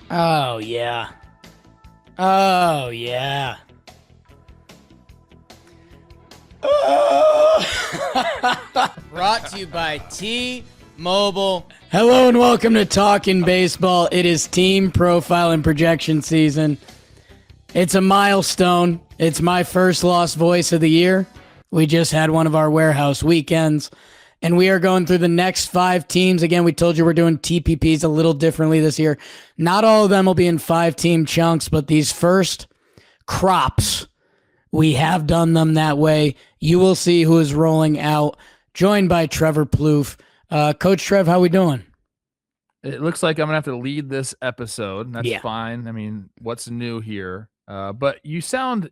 Oh, yeah. Oh, yeah. Brought to you by T-Mobile. Hello and welcome to Talkin Baseball. It is team profile and projection season. It's a milestone. It's my first Lost Voice of the year. We just had one of our warehouse weekends, and we are going through the next 5 teams. Again, we told you we're doing TPPs a little differently this year. Not all of them will be in 5-team chunks, but these first crops, we have done them that way. You will see who is rolling out, joined by Trevor Plouffe. Coach Trev, how we doing? It looks like I'm going to have to lead this episode. That's Yeah. fine. I mean, what's new here? But you sound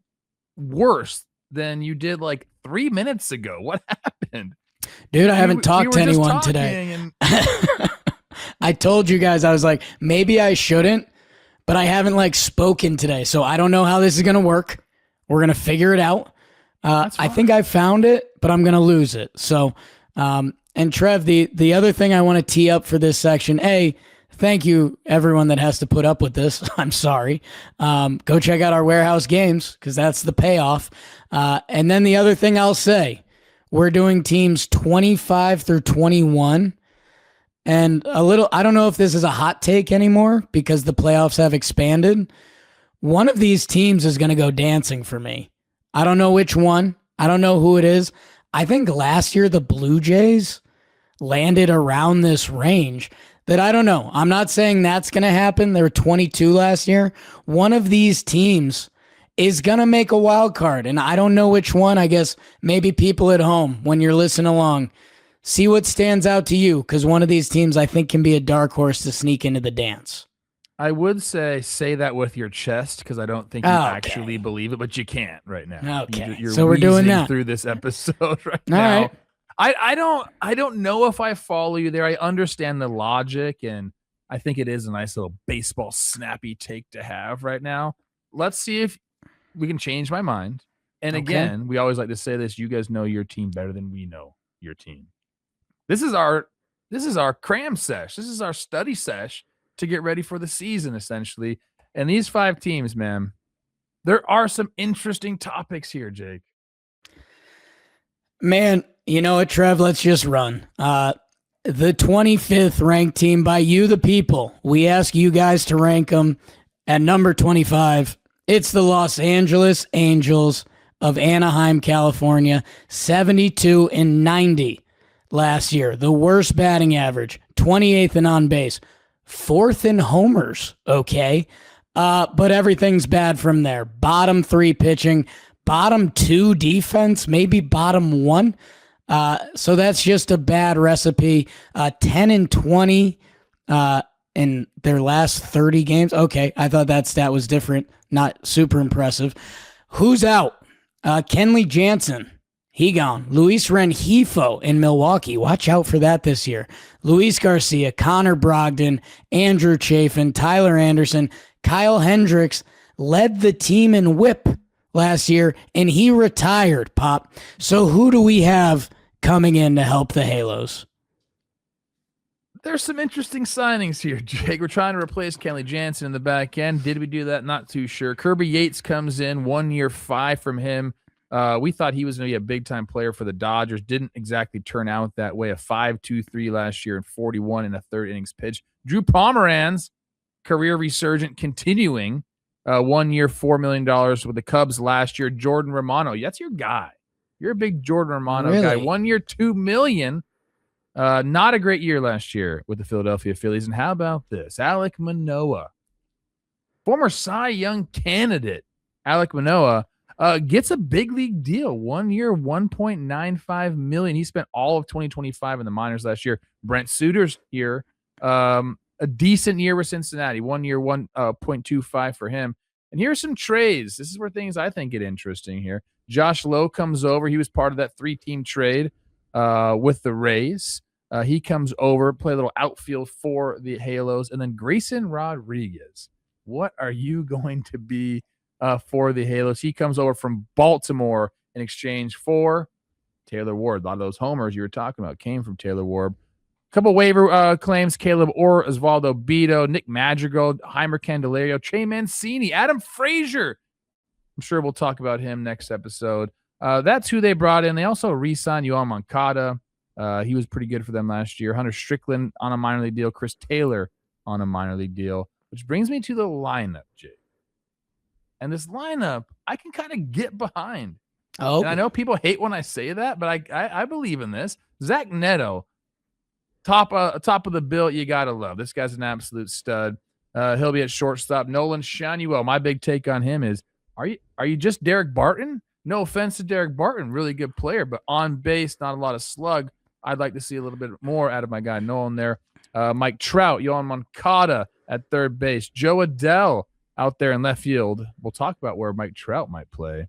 worse than you did like 3 minutes ago. What happened? Dude, I haven't talked to anyone today. And I told you guys, I was like, maybe I shouldn't, but I haven't like spoken today. So I don't know how this is going to work. We're going to figure it out. I think I found it, but I'm going to lose it. So, and Trev, the other thing I want to tee up for this section, thank you everyone that has to put up with this. I'm sorry. Go check out our warehouse games because that's the payoff. And then the other thing I'll say, we're doing teams 25 through 21. And I don't know if this is a hot take anymore because the playoffs have expanded. One of these teams is going to go dancing for me. I don't know which one. I don't know who it is. I think last year the Blue Jays landed around this range that I don't know. I'm not saying that's going to happen. They were 22 last year. One of these teams is going to make a wild card, and I don't know which one. I guess maybe people at home, when you're listening along, see what stands out to you, because one of these teams I think can be a dark horse to sneak into the dance. I would say that with your chest because I don't think you actually believe it, but you can't right now. Okay, You're so we're doing that through this episode right now. Right. I don't know if I follow you there. I understand the logic, and I think it is a nice little baseball snappy take to have right now. Let's see if we can change my mind. And again, we always like to say this: you guys know your team better than we know your team. This is our cram sesh. This is our study sesh to get ready for the season, essentially. And these 5 teams, man, there are some interesting topics here, Jake. Man, you know what, Trev? Let's just run. The 25th ranked team by you, the people. We ask you guys to rank them at number 25. It's the Los Angeles Angels of Anaheim, California, 72-90 last year. The worst batting average, 28th in on base, 4th in homers, okay? But everything's bad from there. Bottom 3 pitching, bottom 2 defense, maybe bottom 1. So that's just a bad recipe. 10-20 in their last 30 games. Okay, I thought that stat was different. Not super impressive. Who's out? Kenley Jansen. He gone. Luis Rengifo in Milwaukee. Watch out for that this year. Luis Garcia, Connor Brogdon, Andrew Chafin, Tyler Anderson, Kyle Hendricks led the team in whip last year, and he retired, Pop. So who do we have coming in to help the Halos? There's some interesting signings here, Jake. We're trying to replace Kenley Jansen in the back end. Did we do that? Not too sure. Kirby Yates comes in, 1 year, 5 from him. We thought he was going to be a big-time player for the Dodgers. Didn't exactly turn out that way. A 5.23 last year and 41 in a third innings pitch. Drew Pomeranz, career resurgent, continuing. 1 year, $4 million with the Cubs last year. Jordan Romano, that's your guy. You're a big Jordan Romano guy. 1 year, $2 million. Not a great year last year with the Philadelphia Phillies. And how about this? Alek Manoah, former Cy Young candidate. Alek Manoah gets a big league deal. 1 year, $1.95 million. He spent all of 2025 in the minors last year. Brent Suter's here. A decent year with Cincinnati. 1 year, 1.25 for him. And here's some trades. This is where things I think get interesting here. Josh Lowe comes over. He was part of that 3-team trade with the Rays. He comes over, play a little outfield for the Halos. And then Grayson Rodriguez. What are you going to be for the Halos? He comes over from Baltimore in exchange for Taylor Ward. A lot of those homers you were talking about came from Taylor Ward. Couple waiver claims: Caleb Orr, Osvaldo Beto, Nick Madrigal, Heimer Candelario, Trey Mancini, Adam Frazier. I'm sure we'll talk about him next episode. That's who they brought in. They also re-signed Yoan Moncada. He was pretty good for them last year. Hunter Strickland on a minor league deal. Chris Taylor on a minor league deal. Which brings me to the lineup, Jake. And this lineup, I can kind of get behind. Oh, and I know people hate when I say that, but I believe in this. Zach Neto, top of the bill, you gotta love. This guy's an absolute stud. He'll be at shortstop. Nolan Shanuel. My big take on him is: Are you just Derek Barton? No offense to Derek Barton, really good player, but on base, not a lot of slug. I'd like to see a little bit more out of my guy Nolan there. Mike Trout, Yoan Moncada at third base, Joe Adell out there in left field. We'll talk about where Mike Trout might play.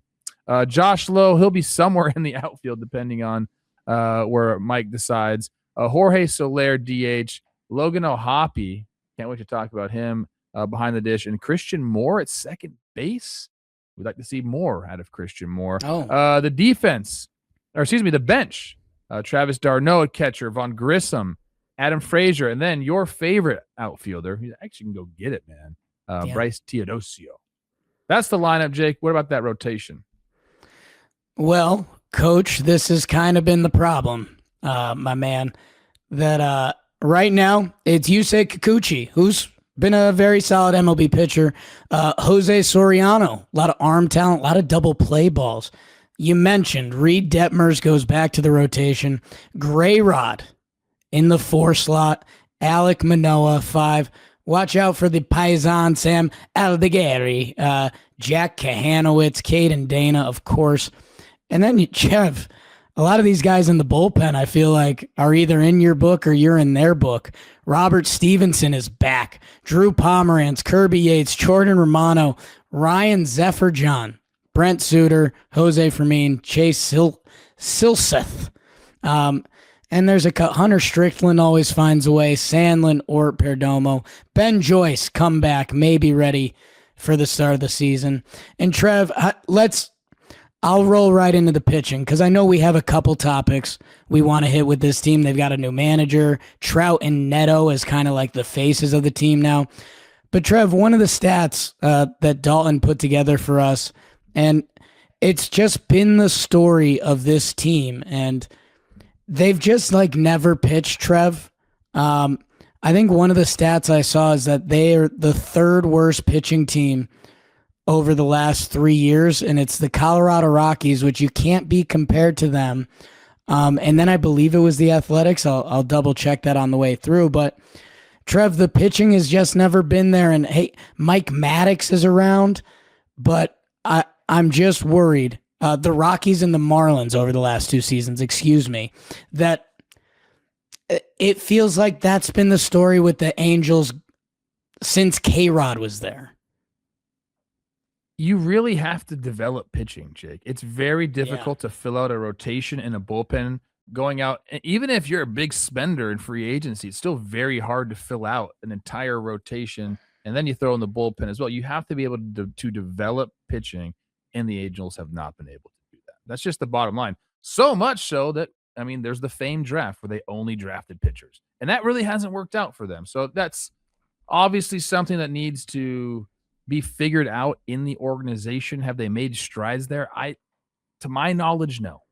Josh Lowe, he'll be somewhere in the outfield depending on where Mike decides. Jorge Soler, DH. Logan O'Hoppe, can't wait to talk about him behind the dish. And Christian Moore at second base. We'd like to see more out of Christian Moore. The defense, the bench. Travis d'Arnaud at catcher, Von Grissom, Adam Frazier, and then your favorite outfielder. He actually can go get it, man. Bryce Teodosio. That's the lineup, Jake. What about that rotation? Well, Coach, this has kind of been the problem, my man, that right now it's Yusei Kikuchi, who's been a very solid MLB pitcher. Jose Soriano, a lot of arm talent, a lot of double play balls. You mentioned Reed Detmers goes back to the rotation. Gray Rod in the 4 slot. Alec Manoah, 5. Watch out for the Paisan Sam Aldeguerri. Jack Kahanowitz, Caden Dana, of course. And then Trev, a lot of these guys in the bullpen, I feel like, are either in your book or you're in their book. Robert Stevenson is back. Drew Pomeranz, Kirby Yates, Jordan Romano, Ryan Zephyr-John, Brent Suter, Jose Fermin, Chase Silseth. And there's Hunter Strickland always finds a way. Sandlin, Ort, Perdomo. Ben Joyce, come back, maybe ready for the start of the season. And Trev, I'll roll right into the pitching because I know we have a couple topics we want to hit with this team. They've got a new manager. Trout and Neto is kind of like the faces of the team now. But Trev, one of the stats that Dalton put together for us, and it's just been the story of this team, and they've just never pitched, Trev. I think one of the stats I saw is that they are the 3rd worst pitching team over the last 3 years, and it's the Colorado Rockies, which you can't be compared to them. And then I believe it was the Athletics. I'll double check that on the way through. But Trev, the pitching has just never been there. And hey, Mike Maddox is around, but I'm just worried. The Rockies and the Marlins over the last 2 seasons, that it feels like that's been the story with the Angels since K-Rod was there. You really have to develop pitching, Jake. It's very difficult to fill out a rotation in a bullpen going out. Even if you're a big spender in free agency, it's still very hard to fill out an entire rotation. And then you throw in the bullpen as well. You have to be able to develop pitching, and the Angels have not been able to do that. That's just the bottom line. So much so that, there's the famed draft where they only drafted pitchers. And that really hasn't worked out for them. So that's obviously something that needs to be figured out in the organization. Have they made strides there? To my knowledge, no.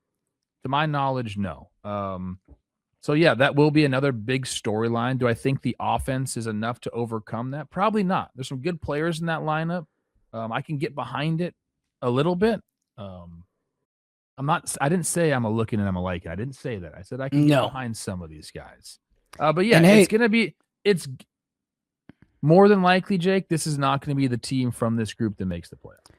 So yeah, that will be another big storyline. Do I think the offense is enough to overcome that? Probably not. There's some good players in that lineup. I can get behind it a little bit. I didn't say I'm a looking and I'm a liking. I didn't say that. I said I can get behind some of these guys. But yeah, it's more than likely, Jake, this is not going to be the team from this group that makes the playoffs.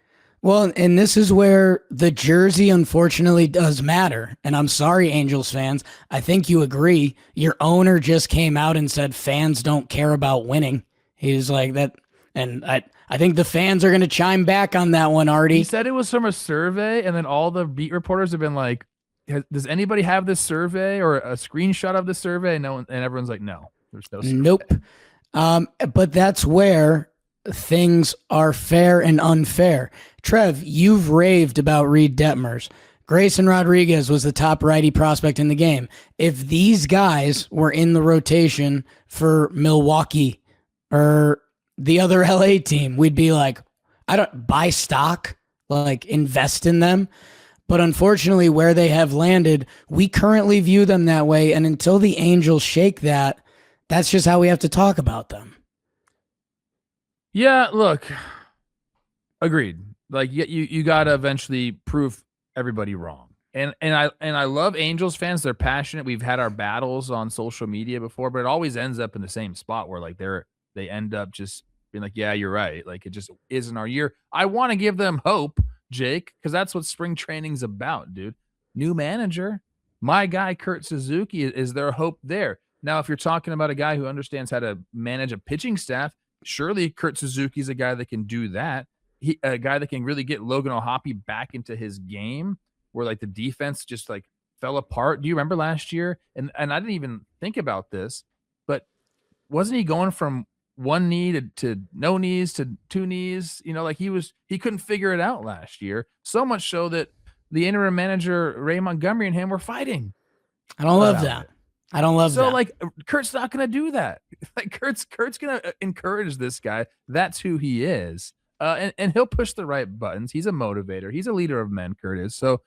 Well, and this is where the jersey unfortunately does matter. And I'm sorry, Angels fans. I think you agree. Your owner just came out and said fans don't care about winning. He's like that. And I think the fans are going to chime back on that one, Artie. He said it was from a survey, and then all the beat reporters have been like, does anybody have this survey or a screenshot of the survey? No, and everyone's like, no, there's no survey. Nope. But that's where things are fair and unfair. Trev, you've raved about Reed Detmers. Grayson Rodriguez was the top righty prospect in the game. If these guys were in the rotation for Milwaukee or the other LA team, we'd be like, I don't buy stock, like invest in them. But unfortunately, where they have landed, we currently view them that way. And until the Angels shake that, that's just how we have to talk about them. Yeah, look, agreed. Like you got to eventually prove everybody wrong. And I love Angels fans. They're passionate. We've had our battles on social media before, but it always ends up in the same spot where like they end up just being like, yeah, you're right. Like it just isn't our year. I want to give them hope, Jake, because that's what spring training's about, dude. New manager. My guy Kurt Suzuki is there hope there. Now, if you're talking about a guy who understands how to manage a pitching staff, surely Kurt Suzuki's a guy that can do that. A guy that can really get Logan O'Hoppe back into his game where like the defense just like fell apart. Do you remember last year? And I didn't even think about this, but wasn't he going from one knee to no knees to two knees? You know, like he couldn't figure it out last year. So much so that the interim manager, Ray Montgomery, and him were fighting. I don't love that. I don't love that. So like Kurt's not going to do that. Like Kurt's going to encourage this guy. That's who he is. And he'll push the right buttons. He's a motivator. He's a leader of men, Kurt is. So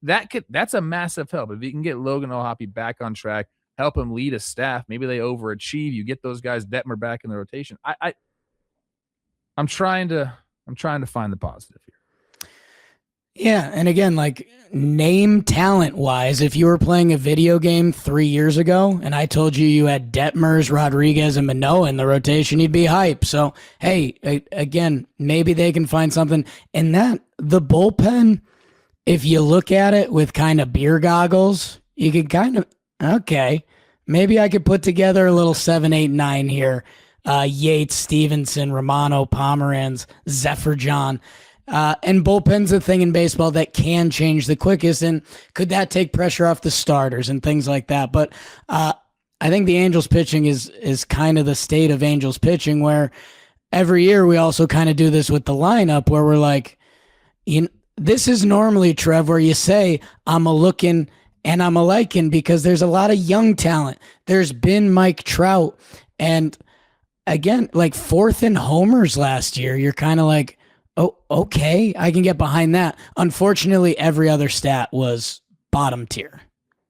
that's a massive help. If you can get Logan O'Hoppe back on track, help him lead a staff, maybe they overachieve. You get those guys Detmer back in the rotation. I'm trying to find the positive here. Yeah, and again, like name talent wise, if you were playing a video game 3 years ago and I told you had Detmers, Rodriguez, and Manoah in the rotation, you'd be hype. So hey, again, maybe they can find something. And that the bullpen, if you look at it with kind of beer goggles, you could kind of okay, maybe I could put together a little 7, 8, 9 here. Yates, Stevenson, Romano, Pomeranz, Zephyr John. And bullpen's a thing in baseball that can change the quickest. And could that take pressure off the starters and things like that? But I think the Angels pitching is kind of the state of Angels pitching where every year we also kind of do this with the lineup where we're like, this is normally, Trev, where you say, I'm a looking and I'm a liking because there's a lot of young talent. There's been Mike Trout. And again, like fourth in homers last year, you're kind of like, oh, okay, I can get behind that. Unfortunately, every other stat was bottom tier.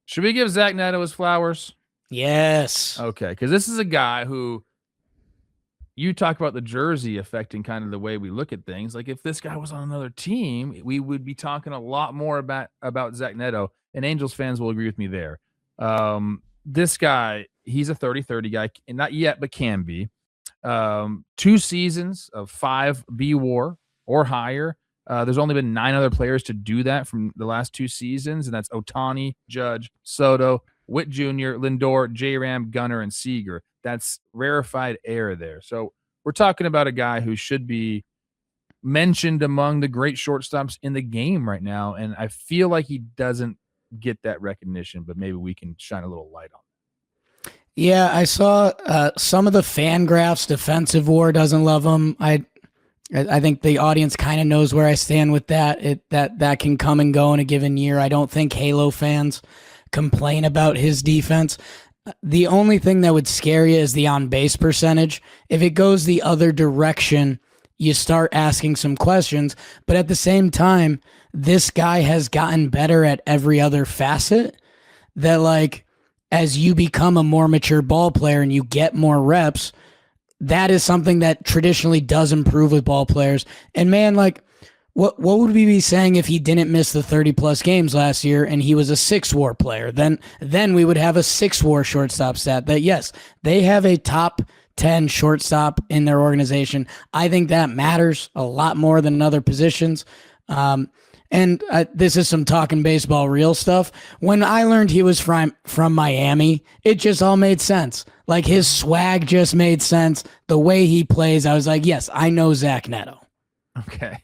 Should we give Zach Neto his flowers? Yes. Okay, because this is a guy who you talk about the jersey affecting kind of the way we look at things. Like if this guy was on another team, we would be talking a lot more about Zach Neto, and Angels fans will agree with me there. This guy, he's a 30-30 guy, and not yet, but can be. 2 seasons of 5 B WAR or higher. There's only been 9 other players to do that from the last 2 seasons, and that's Ohtani, Judge, Soto, Witt Jr., Lindor, J-Ram, Gunnar, and Seager. That's rarefied air there. So we're talking about a guy who should be mentioned among the great shortstops in the game right now, and I feel like he doesn't get that recognition, but maybe we can shine a little light on it. Yeah, I saw some of the fan graphs. Defensive WAR doesn't love him. I think the audience kind of knows where I stand with that. That can come and go in a given year. I don't think Halo fans complain about his defense. The only thing that would scare you is the on-base percentage. If it goes the other direction, you start asking some questions. But at the same time, this guy has gotten better at every other facet that, like, as you become a more mature ball player and you get more reps, that is something that traditionally does improve with ball players. And man, like, what would we be saying if he didn't miss the 30-plus games last year and he was a 6 WAR player? Then we would have a 6 WAR shortstop stat that, yes, they have a top 10 shortstop in their organization. I think that matters a lot more than other positions. And this is some talking baseball real stuff. When I learned he was from Miami, it just all made sense. Like his swag just made sense. The way he plays, I was like, yes, I know Zach Neto. Okay.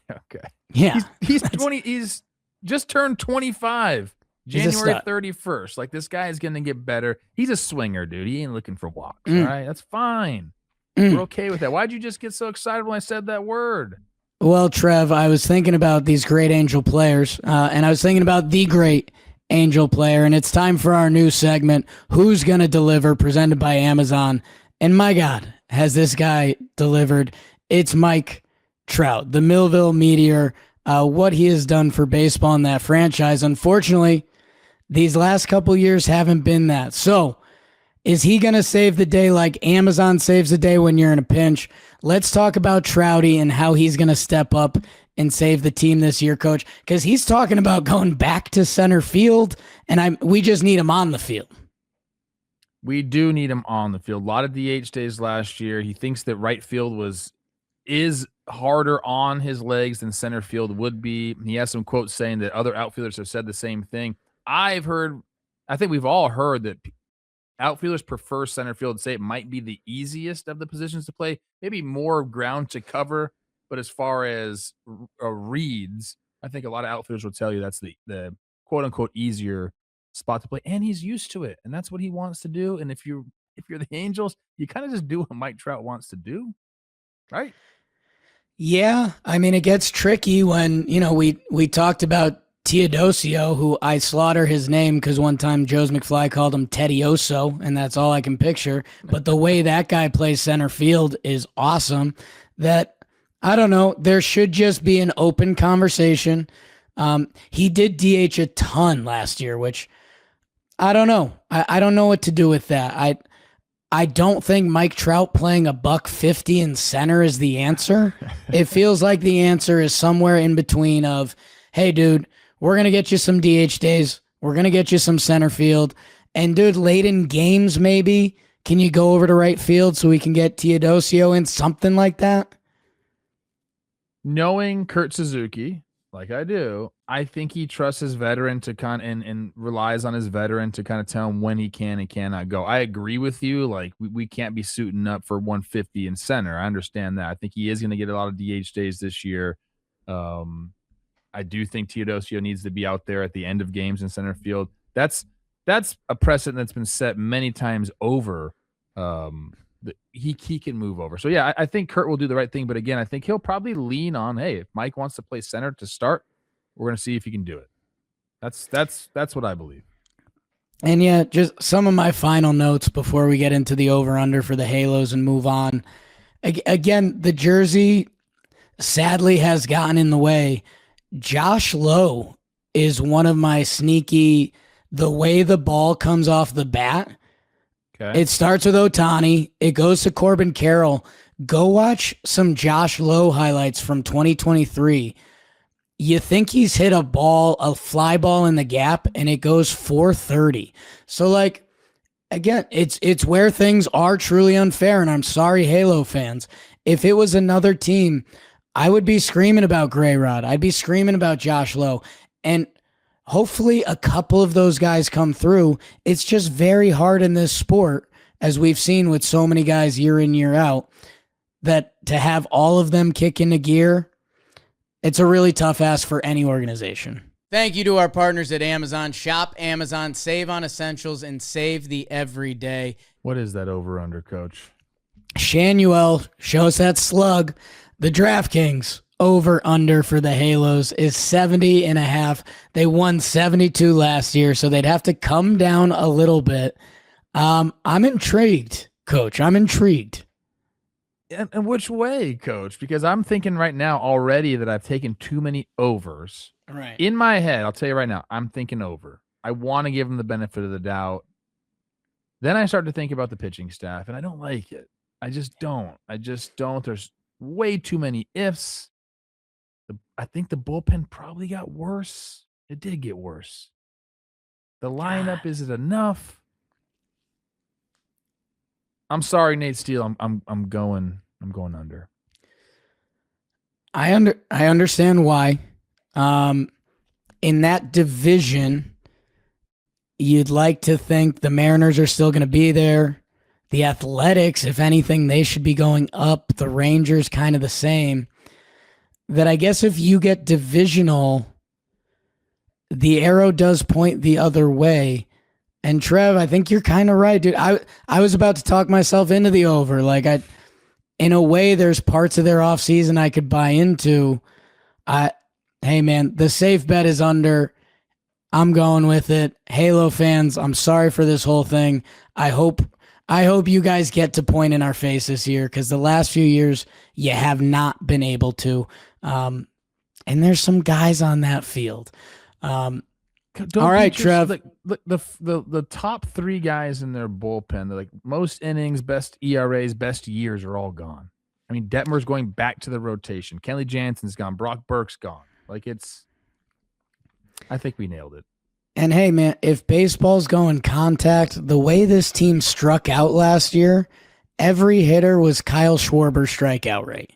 Yeah. He's 20. He's just turned 25. January 31st. Like this guy is going to get better. He's a swinger, dude. He ain't looking for walks. All right. That's fine. We're okay with that. Why'd you just get so excited when I said that word? Well, Trev, I was thinking about these great Angel players, and I was thinking about the great Angel player, and it's time for our new segment, Who's Gonna Deliver, presented by Amazon. And my God, has this guy delivered? It's Mike Trout, the Millville Meteor, what he has done for baseball in that franchise. Unfortunately, these last couple years haven't been that. So, is he going to save the day like Amazon saves the day when you're in a pinch? Let's talk about Trouty and how he's going to step up and save the team this year, Coach, because he's talking about going back to center field, and we just need him on the field. We do need him on the field. A lot of DH days last year. He thinks that right field is harder on his legs than center field would be. He has some quotes saying that other outfielders have said the same thing. I think we've all heard that outfielders prefer center field, say it might be the easiest of the positions to play, maybe more ground to cover. But as far as reads, I think a lot of outfielders will tell you that's the quote unquote easier spot to play. And he's used to it. And that's what he wants to do. And if you're the Angels, you kind of just do what Mike Trout wants to do. Right? Yeah. I mean, it gets tricky when, we talked about Teodosio, who I slaughter his name because one time Joe's McFly called him Tedioso, and that's all I can picture. But the way that guy plays center field is awesome. That, I don't know, there should just be an open conversation. He did DH a ton last year, which I don't know. I don't know what to do with that. I don't think Mike Trout playing $150 in center is the answer. It feels like the answer is somewhere in between of, hey, dude, we're going to get you some DH days. We're going to get you some center field. And, dude, late in games maybe, can you go over to right field so we can get Teodosio in, something like that? Knowing Kurt Suzuki, like I do, I think he trusts his veteran to and relies on his veteran to kind of tell him when he can and cannot go. I agree with you. Like we can't be suiting up for 150 in center. I understand that. I think he is going to get a lot of DH days this year. I do think Teodosio needs to be out there at the end of games in center field. That's a precedent that's been set many times over. He can move over. So yeah, I think Kurt will do the right thing. But again, I think he'll probably lean on, hey, if Mike wants to play center to start, we're going to see if he can do it. That's what I believe. And yeah, just some of my final notes before we get into the over-under for the Halos and move on. Again, the jersey sadly has gotten in the way. Josh Lowe is one of my sneaky, the way the ball comes off the bat. Okay. It starts with Ohtani. It goes to Corbin Carroll. Go watch some Josh Lowe highlights from 2023. You think he's hit a fly ball in the gap, and it goes 430. So, like, again, it's where things are truly unfair, and I'm sorry, Halo fans. If it was another team, I would be screaming about Gray Rod. I'd be screaming about Josh Lowe. And hopefully a couple of those guys come through. It's just very hard in this sport, as we've seen with so many guys year in, year out, that to have all of them kick into gear, it's a really tough ask for any organization. Thank you to our partners at Amazon. Shop Amazon, save on essentials, and save the everyday. What is that over-under, Coach? Shanuel, show us that slug. The DraftKings over-under for the Halos is 70.5. They won 72 last year, so they'd have to come down a little bit. I'm intrigued, Coach. I'm intrigued. And which way, Coach? Because I'm thinking right now already that I've taken too many overs. Right. In my head, I'll tell you right now, I'm thinking over. I want to give them the benefit of the doubt. Then I start to think about the pitching staff, and I don't like it. I just don't. There's way too many ifs. I think the bullpen probably got worse. It did get worse. The lineup, is it enough? I'm sorry, Nate Steele. I'm going under. I understand why. In that division, you'd like to think the Mariners are still going to be there. The Athletics, if anything, they should be going up. The Rangers kind of the same. That I guess if you get divisional, the arrow does point the other way. And Trev, I think you're kind of right, dude. I was about to talk myself into the over. Like in a way, there's parts of their offseason I could buy into. Hey, man, the safe bet is under. I'm going with it. Halo fans, I'm sorry for this whole thing. I hope you guys get to point in our face this year, because the last few years you have not been able to. And there's some guys on that field. All right, Trev. The top 3 guys in their bullpen, like most innings, best ERAs, best years are all gone. I mean, Detmer's going back to the rotation. Kenley Jansen's gone. Brock Burke's gone. I think we nailed it. And hey, man, if baseball's going contact, the way this team struck out last year, every hitter was Kyle Schwarber's strikeout rate,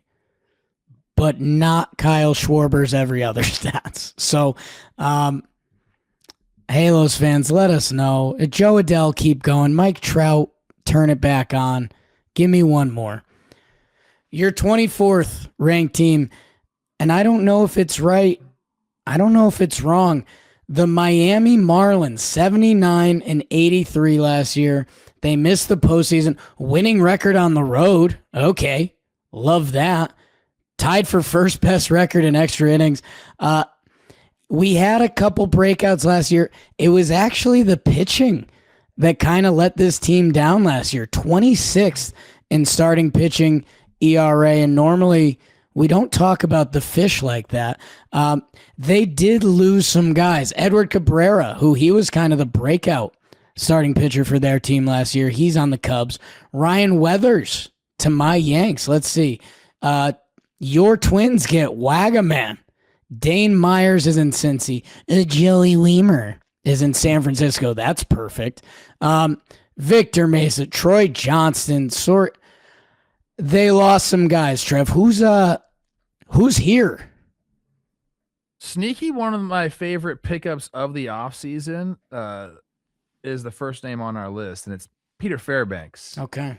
but not Kyle Schwarber's every other stats. So, Halos fans, let us know. Joe Adele, keep going. Mike Trout, turn it back on. Give me one more. Your 24th ranked team, and I don't know if it's right. I don't know if it's wrong. The Miami Marlins, 79-83 last year. They missed the postseason. Winning record on the road. Okay, love that. Tied for first best record in extra innings. We had a couple breakouts last year. It was actually the pitching that kind of let this team down last year. 26th in starting pitching ERA, and normally we don't talk about the fish like that. They did lose some guys. Edward Cabrera, who he was kind of the breakout starting pitcher for their team last year. He's on the Cubs. Ryan Weathers to my Yanks. Let's see. Your Twins get Wagaman. Dane Myers is in Cincy. Joey Weimer is in San Francisco. That's perfect. Victor Mesa, Troy Johnston. They lost some guys, Trev. Who's here? Sneaky, one of my favorite pickups of the offseason is the first name on our list, and it's Peter Fairbanks. Okay.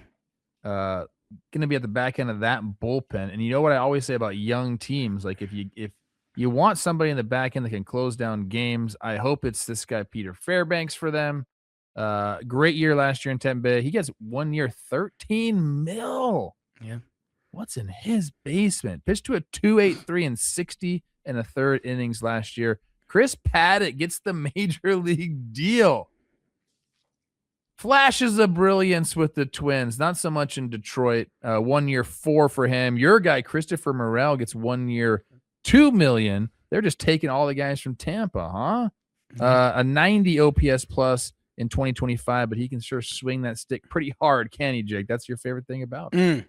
Going to be at the back end of that bullpen. And you know what I always say about young teams? Like, if you want somebody in the back end that can close down games, I hope it's this guy, Peter Fairbanks, for them. Great year last year in Tampa Bay. He gets 1 year, $13 million. Yeah. What's in his basement? Pitched to a 2.83 and 60 in a third innings last year. Chris Paddock gets the major league deal. Flashes of brilliance with the Twins, not so much in Detroit. 1 year, $4 for him. Your guy, Christopher Morel, gets 1 year, $2 million. They're just taking all the guys from Tampa, huh? A 90 OPS plus in 2025, but he can sure swing that stick pretty hard, can he, Jake? That's your favorite thing about him.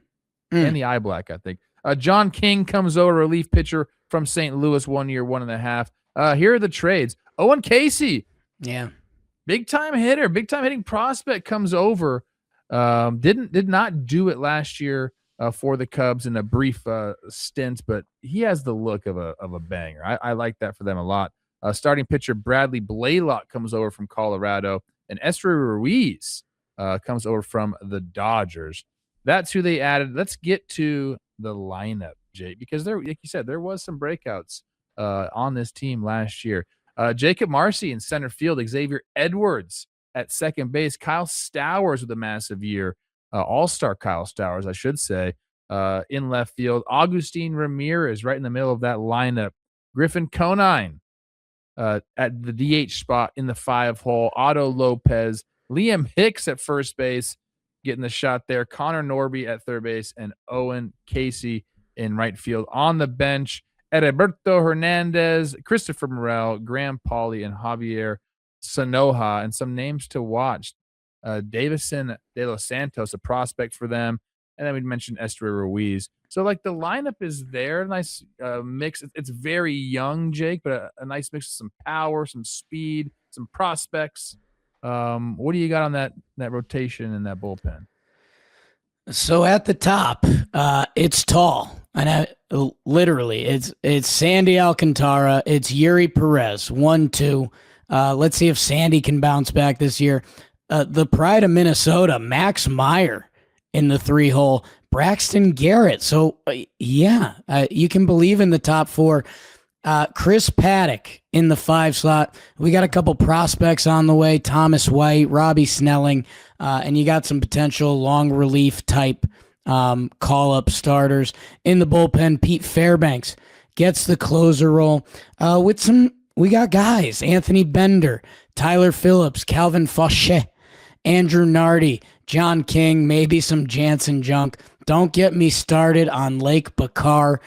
And the eye black, I think. John King comes over, relief pitcher from St. Louis, 1 year, 1.5. Here are the trades. Owen Casey. Yeah. Big time hitter, big time hitting prospect comes over. Did not do it last year for the Cubs in a brief stint, but he has the look of a banger. I like that for them a lot. Starting pitcher Bradley Blaylock comes over from Colorado, and Esteury Ruiz comes over from the Dodgers. That's who they added. Let's get to the lineup, Jake, because there, like you said, there was some breakouts on this team last year. Jacob Marcy in center field, Xavier Edwards at second base, Kyle Stowers with a massive year, all-star Kyle Stowers, I should say, in left field. Agustin Ramirez right in the middle of that lineup. Griffin Conine at the DH spot in the 5 hole. Otto Lopez, Liam Hicks at first base, getting the shot there. Connor Norby at third base, and Owen Casey in right field. On the bench, Heriberto Hernandez, Christopher Morel, Graham Pauley, and Javier Sanoja. And some names to watch. Davison De Los Santos, a prospect for them. And then we mentioned Esteury Ruiz. So, like, the lineup is there. Nice mix. It's very young, Jake, but a nice mix of some power, some speed, some prospects. What do you got on that rotation and that bullpen? So at the top, it's tall, and literally, it's Sandy Alcantara, it's Yuri Perez, 1-2. Let's see if Sandy can bounce back this year. The pride of Minnesota, Max Meyer in the 3 hole, Braxton Garrett. So you can believe in the top 4. Chris Paddock in the 5 slot. We got a couple prospects on the way. Thomas White, Robbie Snelling, and you got some potential long relief type call up starters. In the bullpen, Pete Fairbanks gets the closer role. We got guys: Anthony Bender, Tyler Phillips, Calvin Fauché, Andrew Nardi, John King, maybe some Jansen junk. Don't get me started on Lake Bakar.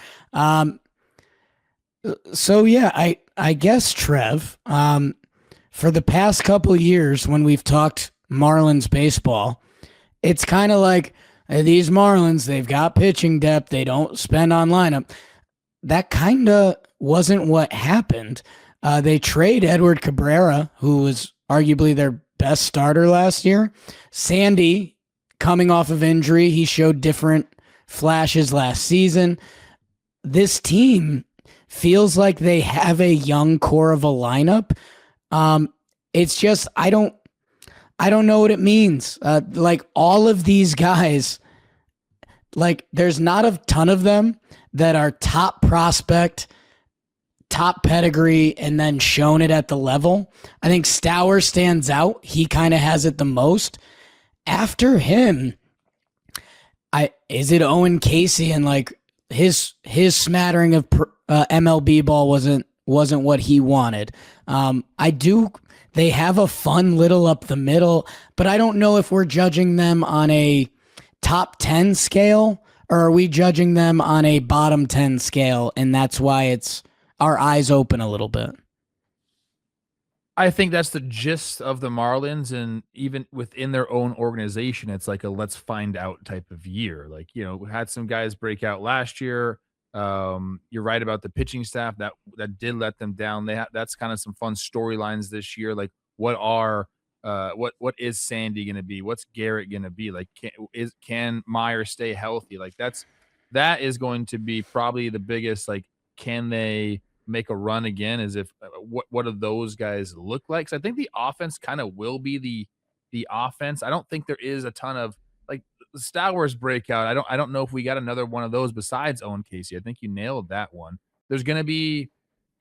So yeah, I guess Trev, for the past couple of years when we've talked Marlins baseball, it's kind of like these Marlins, they've got pitching depth, they don't spend on lineup. That kind of wasn't what happened. They trade Edward Cabrera, who was arguably their best starter last year. Sandy, coming off of injury, he showed different flashes last season. This team feels like they have a young core of a lineup. It's just I don't know what it means. Like all of these guys, like there's not a ton of them that are top prospect, top pedigree, and then shown it at the level. I think Stauer stands out. He kind of has it the most. After him, is it Owen Casey, and like his smattering of MLB ball wasn't what he wanted. They have a fun little up the middle, but I don't know if we're judging them on a top 10 scale or are we judging them on a bottom 10 scale, and that's why it's our eyes open a little bit. I think that's the gist of the Marlins, and even within their own organization, it's like a let's find out type of year. Like, we had some guys break out last year. You're right about the pitching staff that did let them down. That's kind of some fun storylines this year. Like, what is Sandy going to be? What's Garrett going to be? Like, can Meyer stay healthy? Like, that is going to be probably the biggest. Like, can they make a run again? As if what do those guys look like? So I think the offense kind of will be the offense. I don't think there is a ton of like Star Wars breakout. I don't know if we got another one of those besides Owen Casey. I think you nailed that one. There's going to be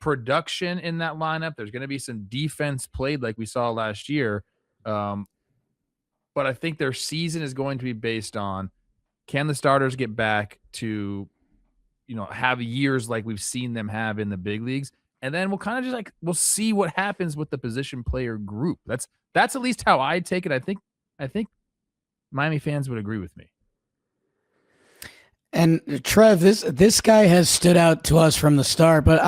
production in that lineup. There's going to be some defense played like we saw last year. But I think their season is going to be based on, can the starters get back to have years like we've seen them have in the big leagues, and then we'll kind of just we'll see what happens with the position player group. That's at least how I take it. I think Miami fans would agree with me. And Trev, this guy has stood out to us from the start, but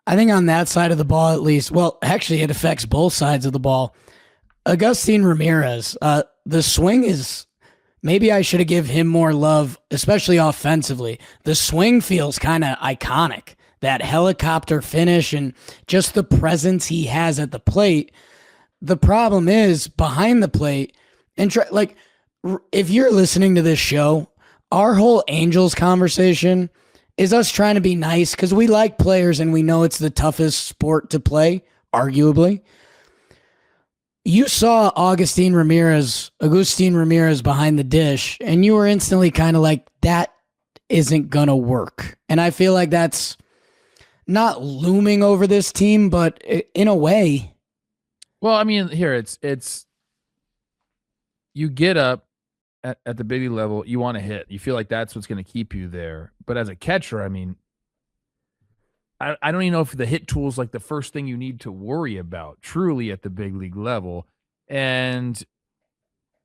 I think on that side of the ball at least, well, actually it affects both sides of the ball. Agustin Ramirez, the swing is, maybe I should have given him more love, especially offensively. The swing feels kind of iconic. That helicopter finish and just the presence he has at the plate. The problem is behind the plate. And if you're listening to this show, our whole Angels conversation is us trying to be nice because we like players and we know it's the toughest sport to play, arguably. You saw Agustin Ramirez behind the dish, and you were instantly kind of like, that isn't going to work. And I feel like that's not looming over this team, but in a way. Well, I mean, here it's you get up at the big league level, you want to hit. You feel like that's what's going to keep you there. But as a catcher, I mean, I don't even know if the hit tool is like the first thing you need to worry about truly at the big league level. And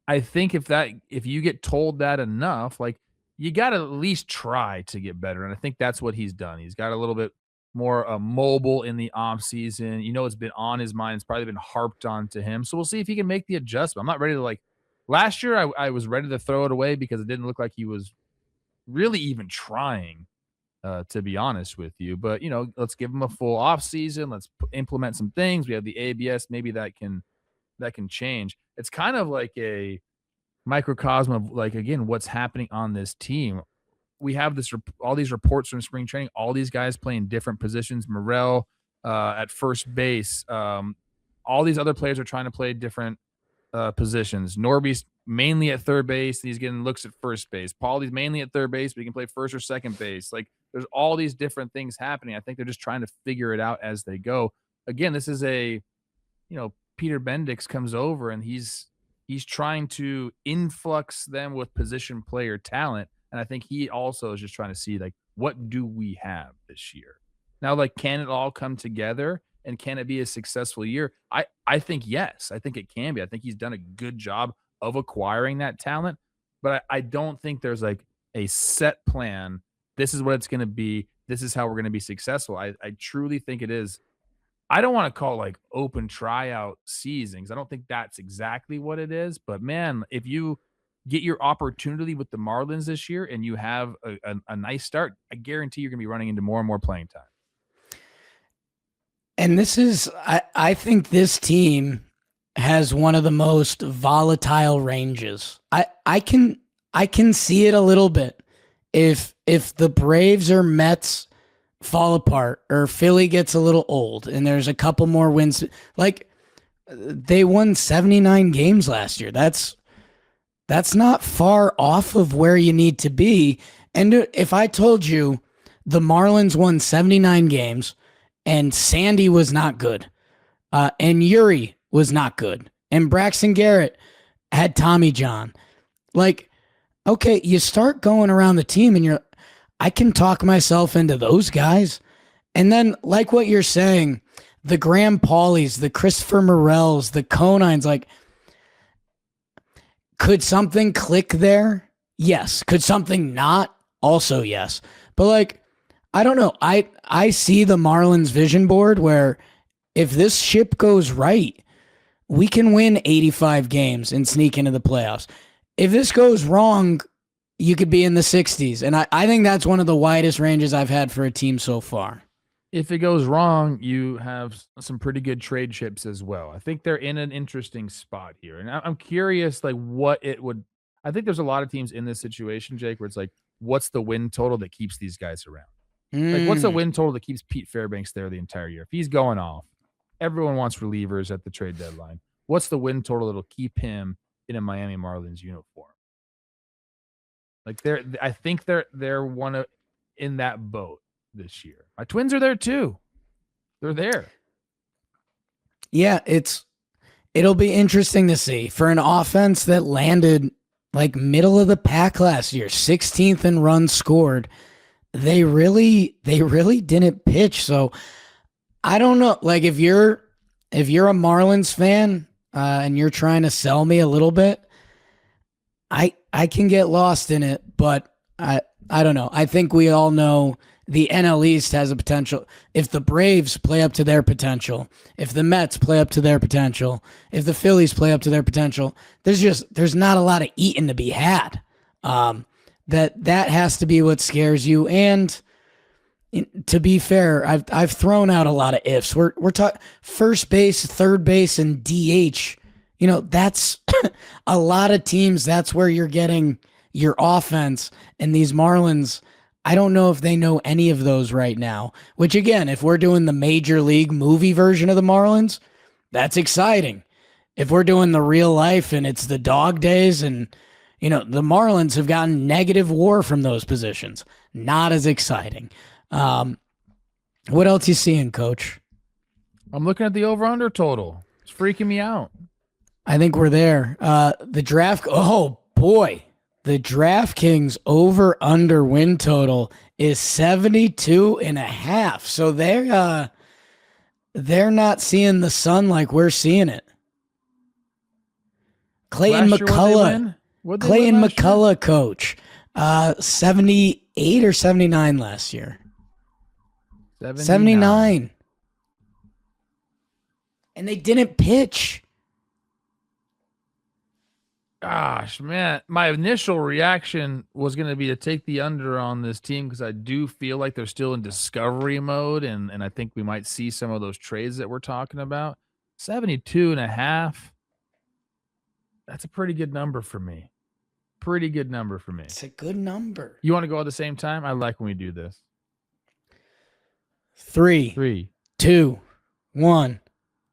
I think if you get told that enough, like you got to at least try to get better. And I think that's what he's done. He's got a little bit more mobile in the off season. It's been on his mind. It's probably been harped on to him. So we'll see if he can make the adjustment. I'm not ready to last year. I was ready to throw it away because it didn't look like he was really even trying. To be honest with you, but let's give him a full off season. Let's implement some things. We have the ABS. Maybe that can change. It's kind of like a microcosm of again, what's happening on this team. We have all these reports from spring training, all these guys playing different positions. Morel at first base. All these other players are trying to play different positions. Norby's mainly at third base, and he's getting looks at first base. Paulie's mainly at third base, but he can play first or second base. There's all these different things happening. I think they're just trying to figure it out as they go. Again, this is Peter Bendix comes over and he's He's trying to influx them with position player talent. And I think he also is just trying to see, like, what do we have this year? Now, like, can it all come together and can it be a successful year? I think yes. I think it can be. I think he's done a good job of acquiring that talent, but I don't think there's like a set plan. This is what it's going to be. This is how we're going to be successful. I truly think it is. I don't want to call it like open tryout seasons. I don't think that's exactly what it is. But man, if you get your opportunity with the Marlins this year and you have a nice start, I guarantee you're going to be running into more and more playing time. And I think this team has one of the most volatile ranges. I can see it a little bit. If the Braves or Mets fall apart or Philly gets a little old and there's a couple more wins, like they won 79 games last year. That's not far off of where you need to be. And if I told you the Marlins won 79 games and Sandy was not good, and Yuri was not good, and Braxton Garrett had Tommy John, like, okay, you start going around the team and I can talk myself into those guys. And then, like what you're saying, the Graham Paulies, the Christopher Morels, the Conines, like, could something click there? Yes. Could something not? Also, yes. But like, I don't know. I see the Marlins vision board where if this ship goes right, we can win 85 games and sneak into the playoffs. If this goes wrong, you could be in the 60s. And I think that's one of the widest ranges I've had for a team so far. If it goes wrong, you have some pretty good trade chips as well. I think they're in an interesting spot here. And I'm curious, like, what it would. I think there's a lot of teams in this situation, Jake, where it's like, what's the win total that keeps these guys around? Like, what's the win total that keeps Pete Fairbanks there the entire year? If he's going off, everyone wants relievers at the trade deadline. What's the win total that'll keep him in a Miami Marlins uniform? Like, I think they're one of in that boat this year. My Twins are there too. They're there. Yeah, it'll be interesting to see for an offense that landed like middle of the pack last year, 16th in runs scored. They really didn't pitch. So I don't know. Like, if you're a Marlins fan and you're trying to sell me a little bit, I can get lost in it, but I don't know. I think we all know the NL East has a potential. If the Braves play up to their potential, if the Mets play up to their potential, if the Phillies play up to their potential, there's not a lot of eating to be had. That has to be what scares you. And to be fair, I've thrown out a lot of ifs. We're talking first base, third base, and DH. You know, that's a lot of teams. That's where you're getting your offense. And these Marlins, I don't know if they know any of those right now. Which, again, if we're doing the major league movie version of the Marlins, that's exciting. If we're doing the real life and it's the dog days and, you know, the Marlins have gotten negative WAR from those positions, not as exciting. What else you seeing, Coach? I'm looking at the over-under total. It's freaking me out. I think we're there. The draft. Oh boy, the DraftKings over/under win total is 72.5. So they're not seeing the sun like we're seeing it. Clayton McCullough. Clayton McCullough, coach. 78 or 79 last year. 79. And they didn't pitch. Gosh, man, my initial reaction was going to be to take the under on this team because I do feel like they're still in discovery mode, and I think we might see some of those trades that we're talking about. 72.5. That's a pretty good number for me. Pretty good number for me. It's a good number. You want to go at the same time? I like when we do this. 3, 2, 1,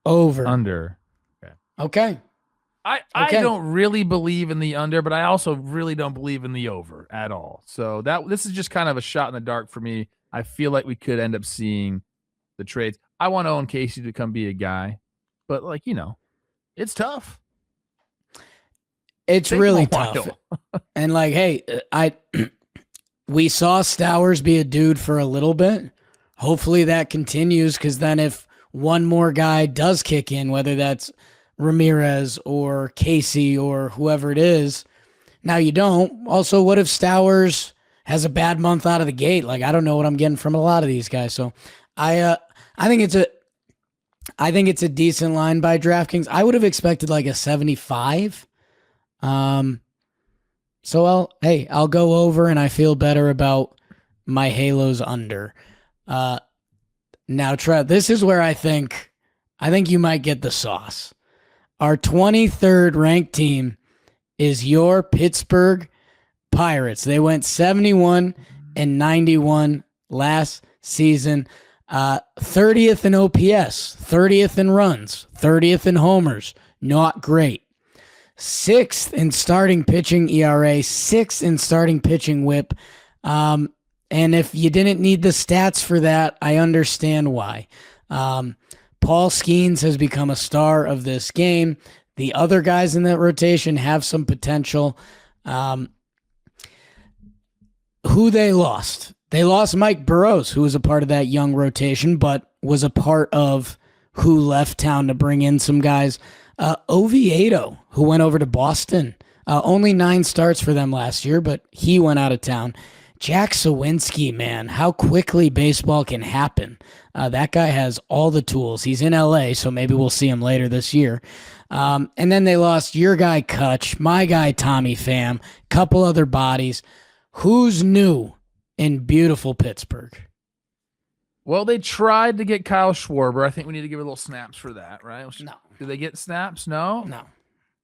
over. Under. Okay. I don't really believe in the under, but I also really don't believe in the over at all. So this is just kind of a shot in the dark for me. I feel like we could end up seeing the trades. I want Owen Casey to come be a guy, but, like, you know, it's tough. It's Take really him a while. tough. And like, hey, we saw Stowers be a dude for a little bit. Hopefully that continues, because then if one more guy does kick in, whether that's Ramirez or Casey or whoever it is, now you don't. Also, what if Stowers has a bad month out of the gate? Like, I don't know what I'm getting from a lot of these guys. So I think it's a decent line by DraftKings. I would have expected like a 75. So I'll go over, and I feel better about my Halos under. Now, Trev, this is where I think you might get the sauce. Our 23rd ranked team is your Pittsburgh Pirates. They went 71-91 last season. 30th in OPS, 30th in runs, 30th in homers. Not great. 6th in starting pitching ERA, 6th in starting pitching whip. And if you didn't need the stats for that, I understand why. Paul Skeens has become a star of this game. The other guys in that rotation have some potential. Who they lost? They lost Mike Burrows, who was a part of that young rotation, but was a part of who left town to bring in some guys. Oviedo, who went over to Boston. Only 9 starts for them last year, but he went out of town. Jack Sawinski, man, how quickly baseball can happen. That guy has all the tools. He's in LA, so maybe we'll see him later this year. And then they lost your guy Kutch, my guy Tommy Pham, couple other bodies. Who's new in beautiful Pittsburgh? Well, they tried to get Kyle Schwarber. I think we need to give a little snaps for that, right? No. Do they get snaps? No? No.